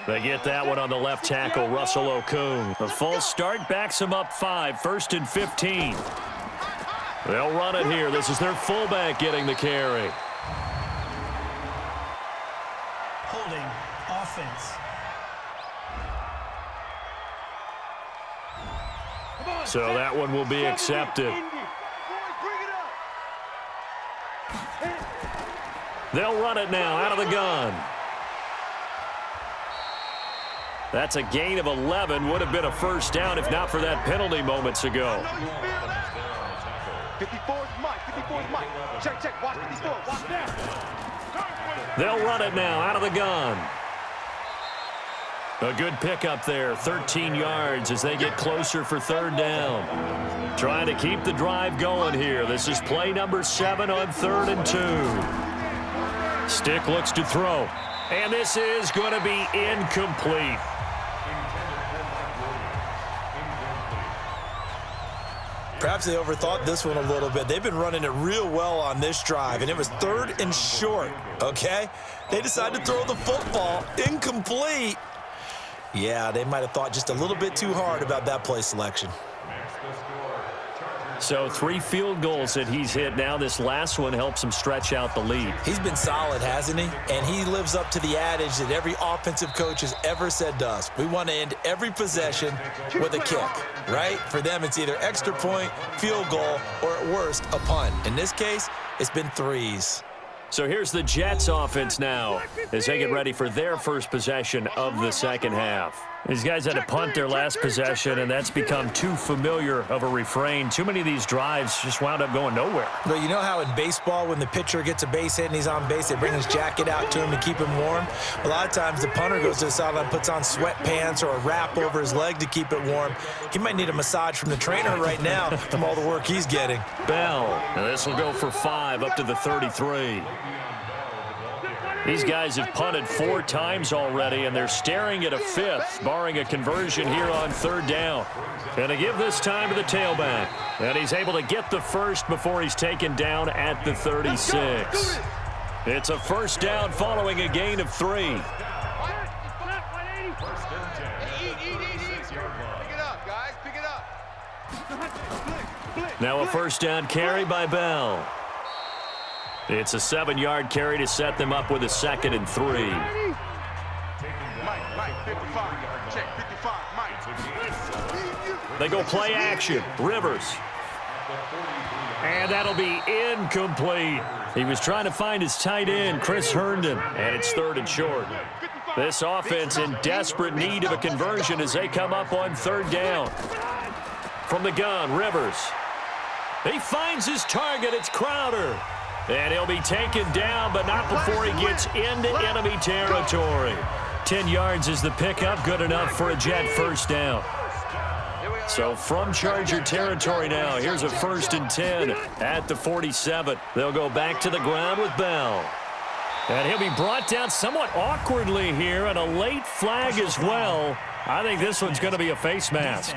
They get that one on the left tackle, Russell Okung. The false start backs him up 5, 1st and 15. They'll run it here. This is their fullback getting the carry. Holding. Offense. So that one will be accepted. They'll run it now out of the gun. That's a gain of 11. Would have been a first down if not for that penalty moments ago. 54 is Mike. 54 is Mike. Check. Watch 54. Watch now. They'll run it now out of the gun. A good pickup there, 13 yards as they get closer for third down. Trying to keep the drive going here. This is play number 7 on 3rd and 2. Stick looks to throw. And this is going to be incomplete. Perhaps they overthought this one a little bit. They've been running it real well on this drive, and it was 3rd and short, okay? They decided to throw the football incomplete. Yeah, they might have thought just a little bit too hard about that play selection. So 3 field goals that he's hit now. This last one helps him stretch out the lead. He's been solid, hasn't he? And he lives up to the adage that every offensive coach has ever said to us. We want to end every possession with a kick, right? For them, it's either extra point, field goal, or at worst, a punt. In this case, it's been 3s. So here's the Jets offense now as they get ready for their first possession of the second half. These guys had to punt their last possession, and that's become too familiar of a refrain. Too many of these drives just wound up going nowhere. But you know how in baseball, when the pitcher gets a base hit and he's on base, they bring his jacket out to him to keep him warm? A lot of times the punter goes to the sideline, puts on sweatpants or a wrap over his leg to keep it warm. He might need a massage from the trainer right now from all the work he's getting. Bell, and this will go for 5 up to the 33. These guys have punted 4 times already, and they're staring at a 5th, barring a conversion here on 3rd down. Going to give this time to the tailback. And he's able to get the first before he's taken down at the 36. It's a first down following a gain of 3. Pick it up, guys. Pick it up. Now a first down carry by Bell. It's a 7-yard carry to set them up with a 2nd and 3. Mike, 55. Check, 55. Mike. They go play action. Rivers. And that'll be incomplete. He was trying to find his tight end, Chris Herndon, and it's 3rd and short. This offense in desperate need of a conversion as they come up on 3rd down. From the gun, Rivers. He finds his target. It's Crowder. And he'll be taken down, but not before he gets into enemy territory. 10 yards is the pickup, good enough for a Jet first down. So from Charger territory now, here's a 1st and 10 at the 47. They'll go back to the ground with Bell. And he'll be brought down somewhat awkwardly here, and a late flag as well. I think this one's going to be a face mask.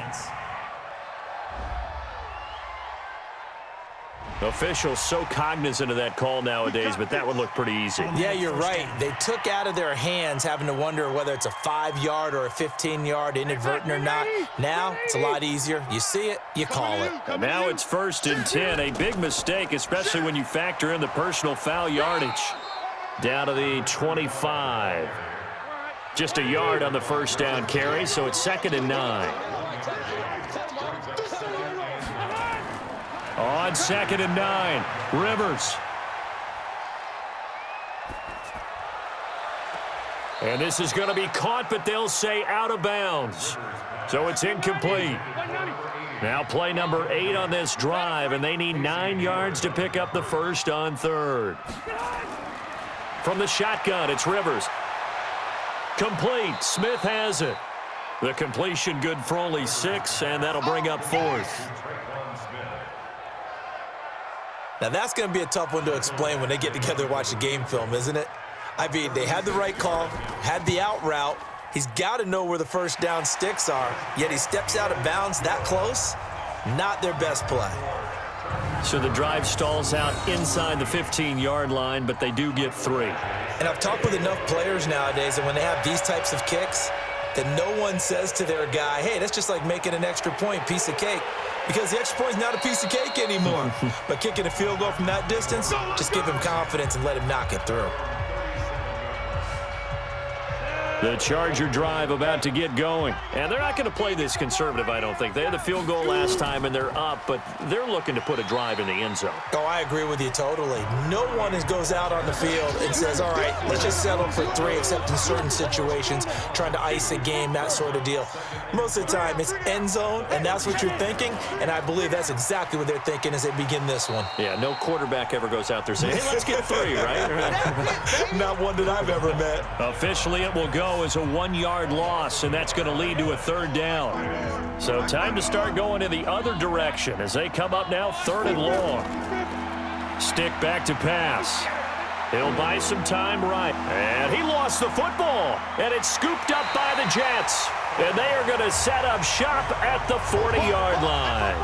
Officials so cognizant of that call nowadays, but that would look pretty easy. Yeah, you're right. They took out of their hands having to wonder whether it's a 5-yard or a 15-yard, inadvertent or not. Now, it's a lot easier. You see it, you call it. And now it's 1st and 10. A big mistake, especially when you factor in the personal foul yardage. Down to the 25. Just a yard on the first down carry, so it's 2nd and 9. On 2nd and 9, Rivers. And this is going to be caught, but they'll say out of bounds. So it's incomplete. Now play number 8 on this drive, and they need 9 yards to pick up the first on 3rd. From the shotgun, it's Rivers. Complete. Smith has it. The completion good for only 6, and that'll bring up 4th. Now, that's going to be a tough one to explain when they get together and watch the game film, isn't it? I mean, they had the right call, had the out route. He's got to know where the first down sticks are, yet he steps out of bounds that close. Not their best play. So the drive stalls out inside the 15-yard line, but they do get 3. And I've talked with enough players nowadays that when they have these types of kicks, that no one says to their guy, hey, that's just like making an extra point, piece of cake. Because the extra point is not a piece of cake anymore. But kicking a field goal from that distance, just give him confidence and let him knock it through. The Charger drive about to get going. And they're not going to play this conservative, I don't think. They had the field goal last time, and they're up, but they're looking to put a drive in the end zone. Oh, I agree with you totally. No one goes out on the field and says, all right, let's just settle for 3, except in certain situations, trying to ice a game, that sort of deal. Most of the time, it's end zone, and that's what you're thinking, and I believe that's exactly what they're thinking as they begin this one. Yeah, no quarterback ever goes out there saying, hey, let's get 3, right? Not one that I've ever met. Officially, it will go as a 1-yard loss, and that's going to lead to a 3rd down. So time to start going in the other direction as they come up now 3rd and long. Stick back to pass. He'll buy some time right. And he lost the football, and it's scooped up by the Jets. And they are going to set up shop at the 40-yard line.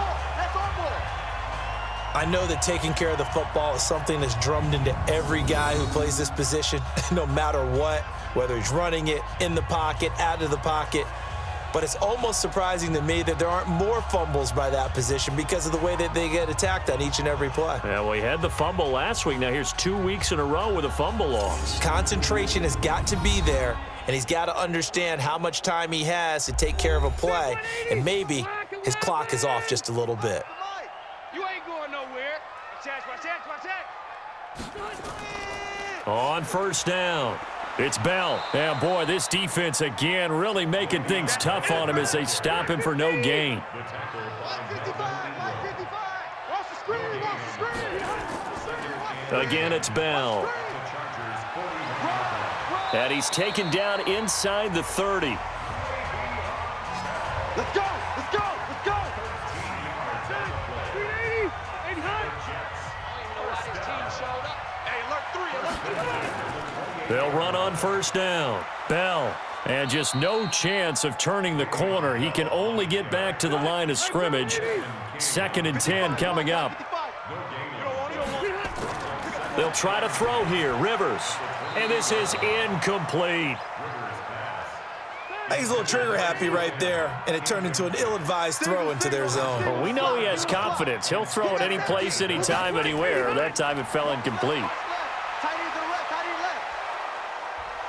I know that taking care of the football is something that's drummed into every guy who plays this position, no matter what, whether he's running it, in the pocket, out of the pocket. But it's almost surprising to me that there aren't more fumbles by that position because of the way that they get attacked on each and every play. Yeah, well, he had the fumble last week. Now here's 2 weeks in a row with a fumble loss. Concentration has got to be there, and he's got to understand how much time he has to take care of a play, and maybe his clock is off just a little bit. You ain't going nowhere. Watch that. On 1st down, it's Bell. And boy, this defense again really making things tough on him as they stop him for no gain. Again, it's Bell. And he's taken down inside the 30. Let's go. They'll run on 1st down. Bell, and just no chance of turning the corner. He can only get back to the line of scrimmage. 2nd and 10 coming up. They'll try to throw here. Rivers. And this is incomplete. He's a little trigger happy right there, and it turned into an ill-advised throw into their zone. Well, we know he has confidence. He'll throw it any place, anytime, anywhere. That time it fell incomplete.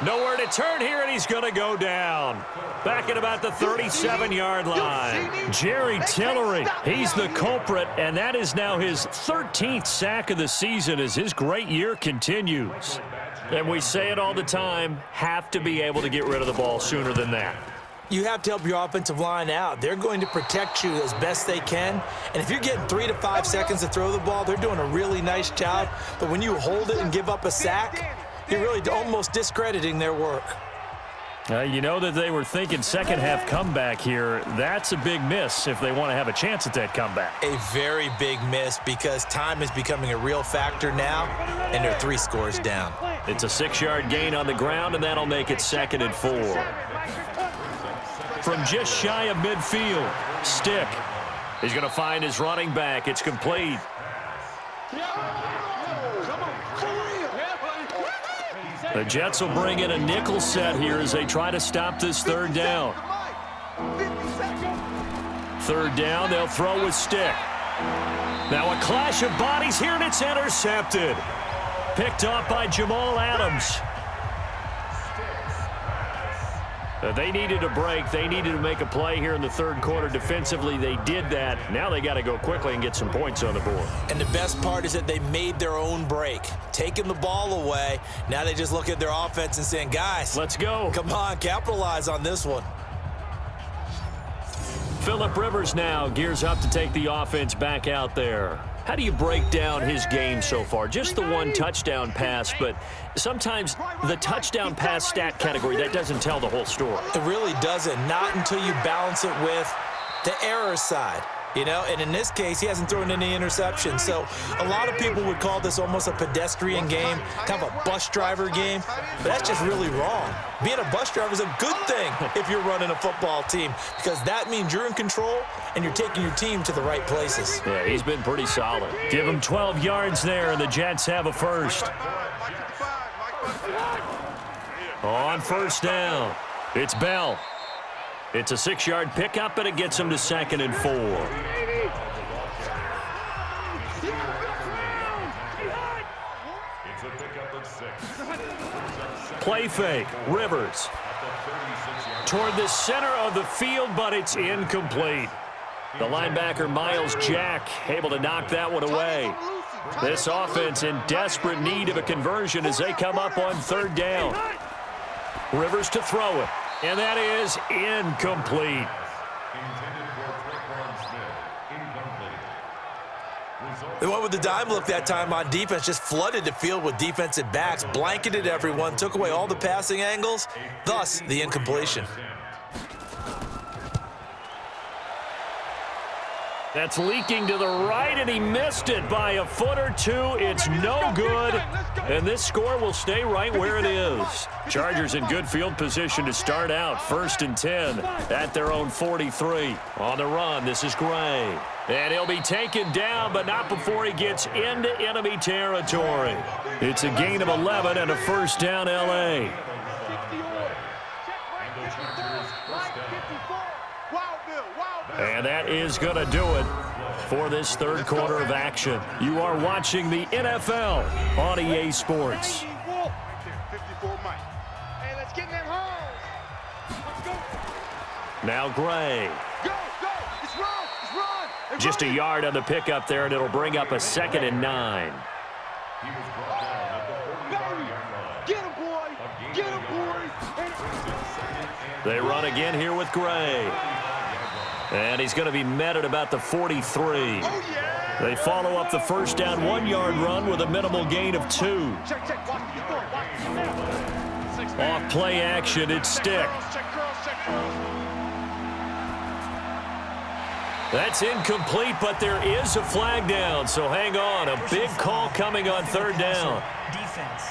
Nowhere to turn here, and he's going to go down. Back at about the 37-yard line. Jerry Tillery, he's the culprit, and that is now his 13th sack of the season as his great year continues. And we say it all the time, have to be able to get rid of the ball sooner than that. You have to help your offensive line out. They're going to protect you as best they can. And if you're getting 3 to 5 seconds to throw the ball, they're doing a really nice job. But when you hold it and give up a sack, you're really almost discrediting their work. You know that they were thinking second-half comeback here. That's a big miss if they want to have a chance at that comeback. A very big miss because time is becoming a real factor now, and they're 3 scores down. It's a 6-yard gain on the ground, and that'll make it 2nd and 4. From just shy of midfield, Stick. He's going to find his running back. It's complete. The Jets will bring in a nickel set here as they try to stop this 3rd down. 3rd down, they'll throw with Stick. Now a clash of bodies here, and it's intercepted. Picked off by Jamal Adams. They needed a break. They needed to make a play here in the 3rd quarter. Defensively, they did that. Now they got to go quickly and get some points on the board. And the best part is that they made their own break, taking the ball away. Now they just look at their offense and saying, guys, let's go. Come on, capitalize on this one. Phillip Rivers now gears up to take the offense back out there. How do you break down his game so far? Just the 1 touchdown pass, but sometimes the touchdown pass stat category, that doesn't tell the whole story. It really doesn't, not until you balance it with the error side. You know, and in this case, he hasn't thrown any interceptions. So a lot of people would call this almost a pedestrian game, kind of a bus driver game. But that's just really wrong. Being a bus driver is a good thing if you're running a football team, because that means you're in control and you're taking your team to the right places. Yeah, he's been pretty solid. Give him 12 yards there, and the Jets have a first. On 1st down, it's Bell. It's a 6-yard pickup, and it gets him to 2nd and 4. It's a pickup of 6. Play fake. Rivers toward the center of the field, but it's incomplete. The linebacker, Miles Jack, able to knock that one away. This offense in desperate need of a conversion as they come up on 3rd down. Rivers to throw it, and that is incomplete. Intended for Tre'Quan Smith. Incomplete. They went with the dime look that time on defense, just flooded the field with defensive backs, blanketed everyone, took away all the passing angles, thus the incompletion. That's leaking to the right, and he missed it by a foot or two. It's no good, and this score will stay right where it is. Chargers in good field position to start out. 1st and 10 at their own 43. On the run, this is Gray. And he'll be taken down, but not before he gets into enemy territory. It's a gain of 11 and a 1st down, L.A. And that is going to do it for this 3rd quarter of action. You are watching the NFL on EA Sports. Hey, let's get in them holes. Let's go. Now Gray. Go, go. It's run. It's run. It's Just a yard on the pickup there, and it'll bring up a 2nd and 9. He was brought down at the 45-yard line. Get him, boy. Get him, boy. They run again here with Gray. And he's going to be met at about the 43. Oh, yeah. They follow up the 1st down 1-yard run with a minimal gain of 2. Check, check. Watch what you're doing. Watch what you're doing. Off play action, it's Stick. Check girls, check girls. That's incomplete, but there is a flag down, so hang on. A big call coming on 3rd down. Defense.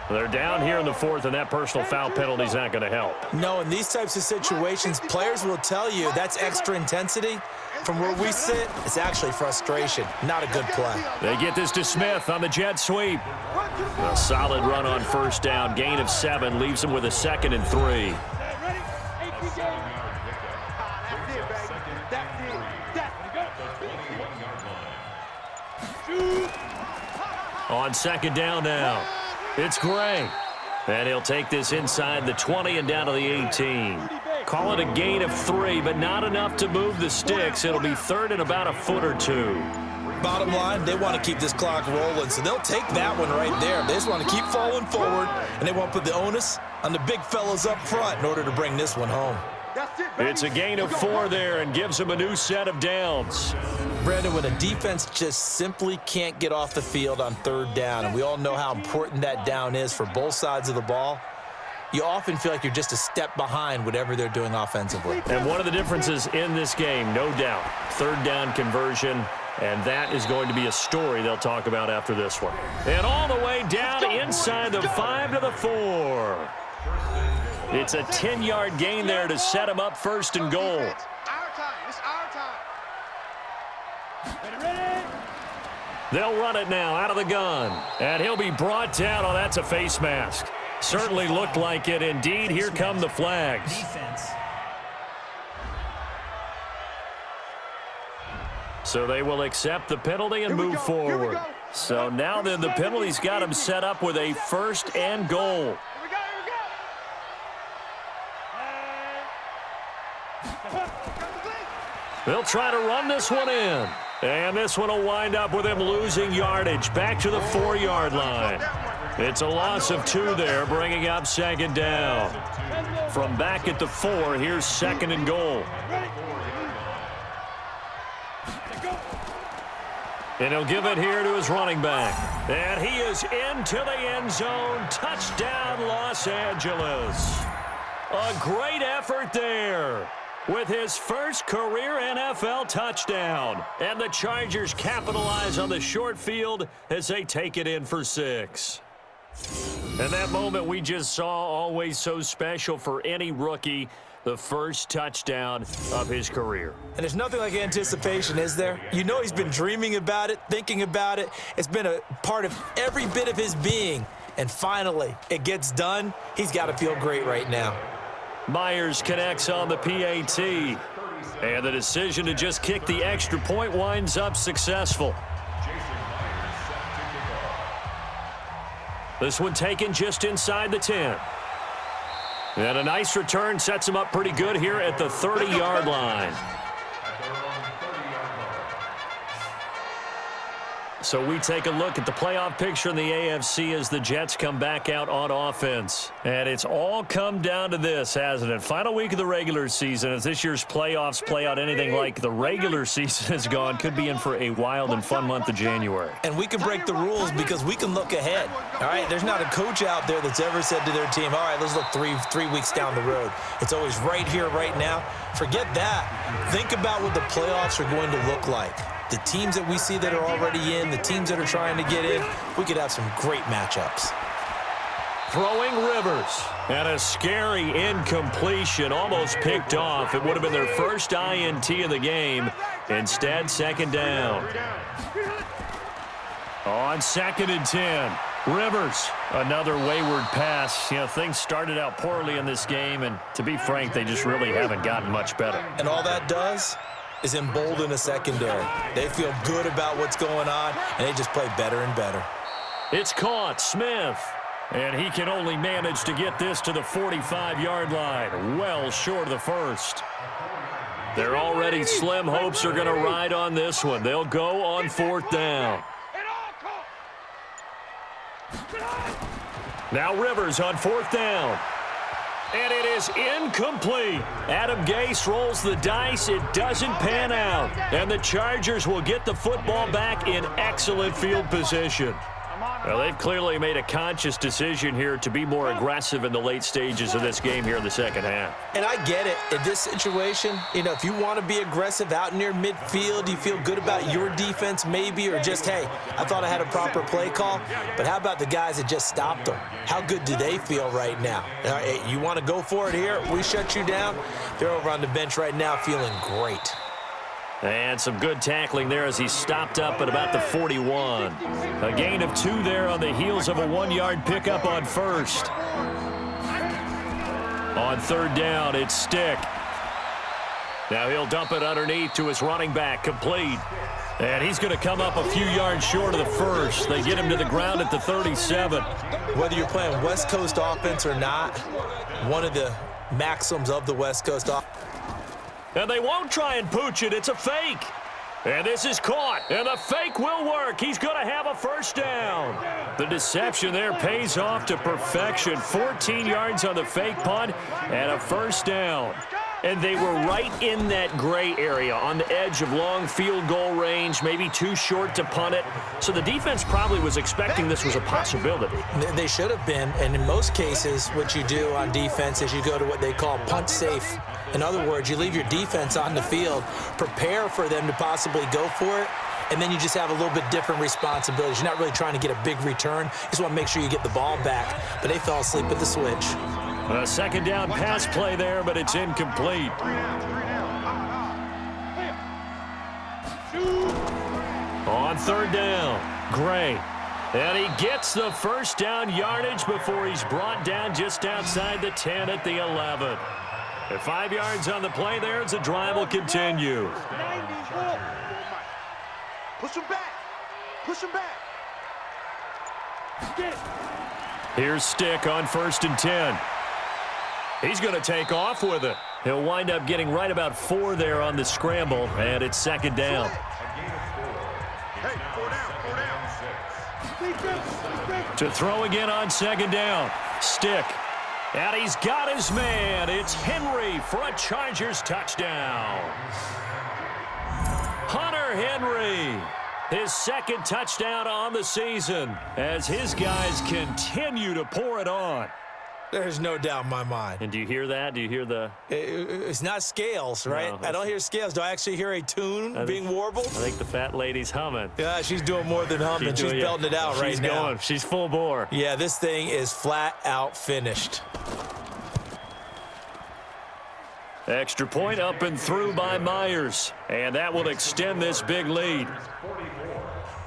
They're down here in the 4th, and that personal foul penalty is not going to help. No, in these types of situations, players will tell you that's extra intensity. From where we sit, it's actually frustration, not a good play. They get this to Smith on the jet sweep. A solid run on 1st down. Gain of 7 leaves him with a 2nd and 3. On 2nd down now, it's Gray. And he'll take this inside the 20 and down to the 18. Call it a gain of 3, but not enough to move the sticks. It'll be 3rd and about a foot or 2. Bottom line, they want to keep this clock rolling, so they'll take that one right there. They just want to keep falling forward, and they want to put the onus on the big fellas up front in order to bring this one home. It's a gain of 4 there and gives them a new set of downs. Brandon, when a defense just simply can't get off the field on 3rd down, and we all know how important that down is for both sides of the ball, you often feel like you're just a step behind whatever they're doing offensively. And one of the differences in this game, no doubt, 3rd down conversion, and that is going to be a story they'll talk about after this one. And all the way down inside the 5 to the 4. It's a 10-yard gain there to set him up 1st and goal. Our time. It's our time. Ready? They'll run it now out of the gun. And he'll be brought down. Oh, that's a face mask. Certainly looked like it. Indeed, here come the flags. Defense. So they will accept the penalty and move forward. So now then the penalty's got him set up with a 1st and goal. They'll try to run this one in. And this one will wind up with him losing yardage back to the 4-yard line. It's a loss of 2 there, bringing up 2nd down. From back at the 4, here's 2nd and goal. And he'll give it here to his running back. And he is into the end zone. Touchdown, Los Angeles. A great effort there with his first career NFL touchdown. And the Chargers capitalize on the short field as they take it in for 6. And that moment we just saw, always so special for any rookie, the first touchdown of his career. And there's nothing like anticipation, is there? You know he's been dreaming about it, thinking about it. It's been a part of every bit of his being. And finally, it gets done. He's got to feel great right now. Myers connects on the PAT. And the decision to just kick the extra point winds up successful. This one taken just inside the 10. And a nice return sets him up pretty good here at the 30-yard line. So we take a look at the playoff picture in the AFC as the Jets come back out on offense. And it's all come down to this, hasn't it? Final week of the regular season, as this year's playoffs play out anything like the regular season has gone, could be in for a wild and fun month of January. And we can break the rules because we can look ahead. All right, there's not a coach out there that's ever said to their team, all right, let's look three weeks down the road. It's always right here, right now. Forget that. Think about what the playoffs are going to look like. The teams that we see that are already in, the teams that are trying to get in, we could have some great matchups. Throwing Rivers, and a scary incompletion, almost picked off. It would have been their first INT of the game. Instead, second down. On 2nd and 10, Rivers, another wayward pass. You know, things started out poorly in this game, and to be frank, they just really haven't gotten much better. And all that does is embolden a secondary. They feel good about what's going on, and they just play better and better. It's caught, Smith. And he can only manage to get this to the 45-yard line, well short of the first. Their already slim hopes are going to ride on this one. They'll go on 4th down. Now Rivers on 4th down. And it is incomplete. Adam Gase rolls the dice. It doesn't pan out. And the Chargers will get the football back in excellent field position. Well, they've clearly made a conscious decision here to be more aggressive in the late stages of this game here in the second half. And I get it. In this situation, you know, if you want to be aggressive out near midfield, you feel good about your defense maybe, or just, hey, I thought I had a proper play call. But how about the guys that just stopped them? How good do they feel right now? All right, you want to go for it here? We shut you down. They're over on the bench right now feeling great. And some good tackling there as he stopped up at about the 41. A gain of 2 there on the heels of a 1-yard pickup on 1st. On 3rd down, it's Stick. Now he'll dump it underneath to his running back, complete. And he's going to come up a few yards short of the first. They get him to the ground at the 37. Whether you're playing West Coast offense or not, one of the maxims of the West Coast offense. And they won't try and pooch it. It's a fake. And this is caught. And the fake will work. He's going to have a first down. The deception there pays off to perfection. 14 yards on the fake punt and a first down. And they were right in that gray area on the edge of long field goal range, maybe too short to punt it. So the defense probably was expecting this was a possibility. They should have been. And in most cases, what you do on defense is you go to what they call punt safe. In other words, you leave your defense on the field, prepare for them to possibly go for it, and then you just have a little bit different responsibilities. You're not really trying to get a big return. You just want to make sure you get the ball back. But they fell asleep at the switch. A second down pass play there, but it's incomplete. On 3rd down, Gray. And he gets the first down yardage before he's brought down just outside the 10 at the 11. At 5 yards on the play there, as the drive will continue. Push him back. Push him back. Here's Stick on 1st and 10. He's going to take off with it. He'll wind up getting right about 4 there on the scramble, and it's 2nd down. Hey, 4 down. To throw again on 2nd down. Stick. And he's got his man. It's Henry for a Chargers touchdown. Hunter Henry, his 2nd touchdown on the season as his guys continue to pour it on. There's no doubt in my mind. And do you hear that? Do you hear the... It's not scales, right? No, I don't hear scales. Do I actually hear a tune being warbled? I think the fat lady's humming. Yeah, she's doing more than humming. She's belting it out right now. She's going. She's full bore. Yeah, this thing is flat out finished. Extra point up and through by Myers. And that will extend this big lead.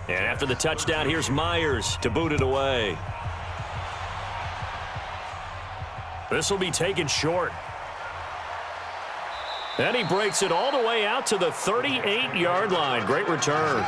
And after the touchdown, here's Myers to boot it away. This will be taken short. And he breaks it all the way out to the 38-yard line. Great return.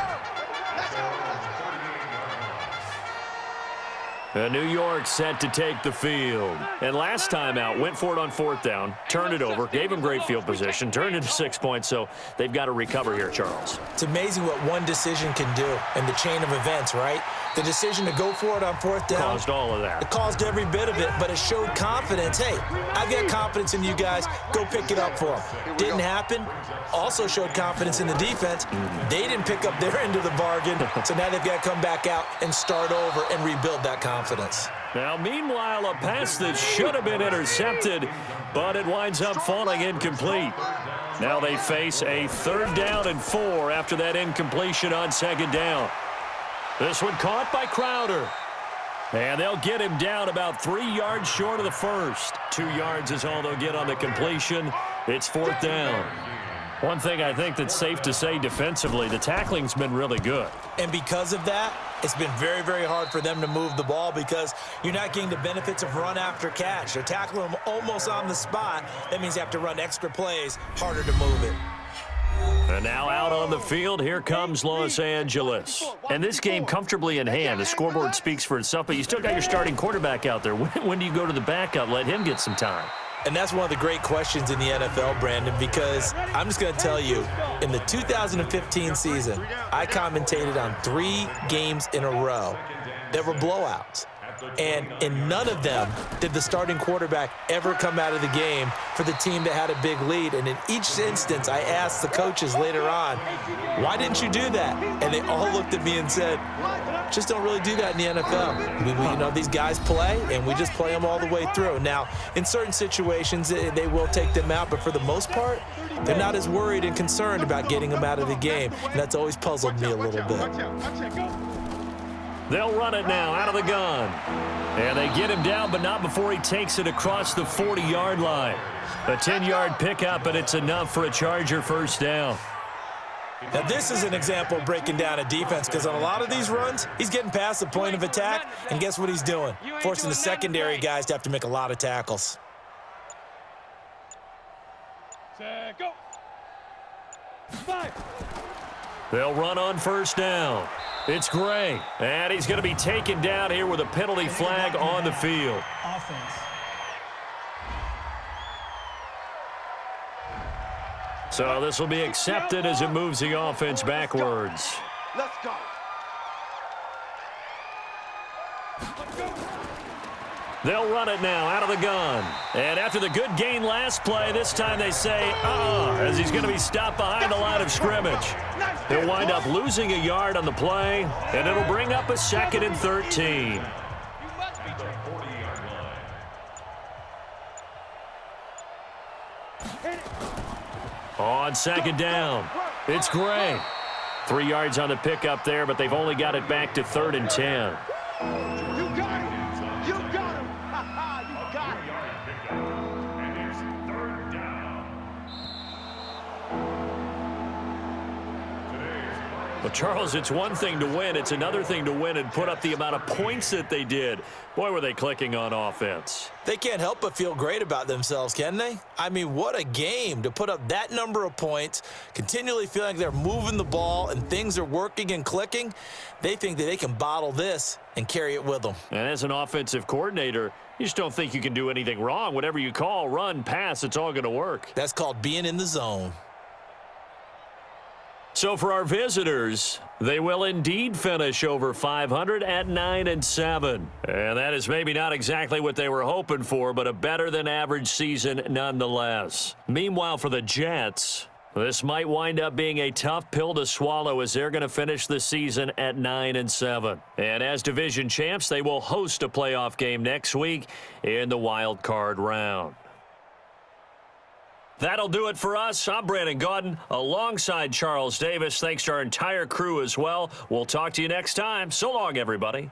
And New York set to take the field. And last time out, went for it on 4th down, turned it over, gave him great field position, turned into 6 points, so they've got to recover here, Charles. It's amazing what one decision can do in the chain of events, right? The decision to go for it on 4th down. Caused all of that. It caused every bit of it, but it showed confidence. Hey, I've got confidence in you guys. Go pick it up for them. Didn't happen. Also showed confidence in the defense. They didn't pick up their end of the bargain, so now they've got to come back out and start over and rebuild that confidence. Now, meanwhile, a pass that should have been intercepted, but it winds up falling incomplete. Now they face a 3rd down and 4 after that incompletion on 2nd down. This one caught by Crowder. And they'll get him down about 3 yards short of the first. 2 yards is all they'll get on the completion. It's 4th down. One thing I think that's safe to say defensively, the tackling's been really good. And because of that, it's been very, very hard for them to move the ball because you're not getting the benefits of run after catch. They're tackling them almost on the spot. That means you have to run extra plays, harder to move it. And now out on the field, here comes Los Angeles. And this game comfortably in hand. The scoreboard speaks for itself, but you still got your starting quarterback out there. When do you go to the backup, let him get some time? And that's one of the great questions in the NFL, Brandon, because I'm just going to tell you, in the 2015 season, I commentated on 3 games in a row that were blowouts. And in none of them did the starting quarterback ever come out of the game for the team that had a big lead. And in each instance, I asked the coaches later on, why didn't you do that? And they all looked at me and said, just don't really do that in the NFL. You know, these guys play, and we just play them all the way through. Now, in certain situations, they will take them out, but for the most part, they're not as worried and concerned about getting them out of the game. And that's always puzzled me a little bit. They'll run it now out of the gun. And they get him down, but not before he takes it across the 40-yard line. A 10-yard pickup, and it's enough for a Charger 1st down. Now, this is an example of breaking down a defense because on a lot of these runs, he's getting past the point of attack, and guess what he's doing? Forcing the secondary guys to have to make a lot of tackles. Go. 5. They'll run on 1st down. It's Gray, and he's going to be taken down here with a penalty flag on the field. Offense. So this will be accepted as it moves the offense backwards. Let's go. They'll run it now out of the gun. And after the good gain last play, this time they say, as he's going to be stopped behind the line of scrimmage. He'll wind up losing a yard on the play, and it'll bring up a 2nd and 13. On 2nd down, it's Gray. 3 yards on the pickup there, but they've only got it back to 3rd and 10. You got him. You got him. You got him. And it's 3rd down. Well, Charles, it's one thing to win. It's another thing to win and put up the amount of points that they did. Boy, were they clicking on offense. They can't help but feel great about themselves, can they? I mean, what a game to put up that number of points, continually feeling like they're moving the ball and things are working and clicking. They think that they can bottle this and carry it with them. And as an offensive coordinator, you just don't think you can do anything wrong. Whatever you call, run, pass, it's all going to work. That's called being in the zone. So for our visitors, they will indeed finish over 500 at 9-7. And that is maybe not exactly what they were hoping for, but a better than average season nonetheless. Meanwhile, for the Jets, this might wind up being a tough pill to swallow as they're going to finish the season at 9-7. And as division champs, they will host a playoff game next week in the wild card round. That'll do it for us. I'm Brandon Gaudin alongside Charles Davis. Thanks to our entire crew as well. We'll talk to you next time. So long, everybody.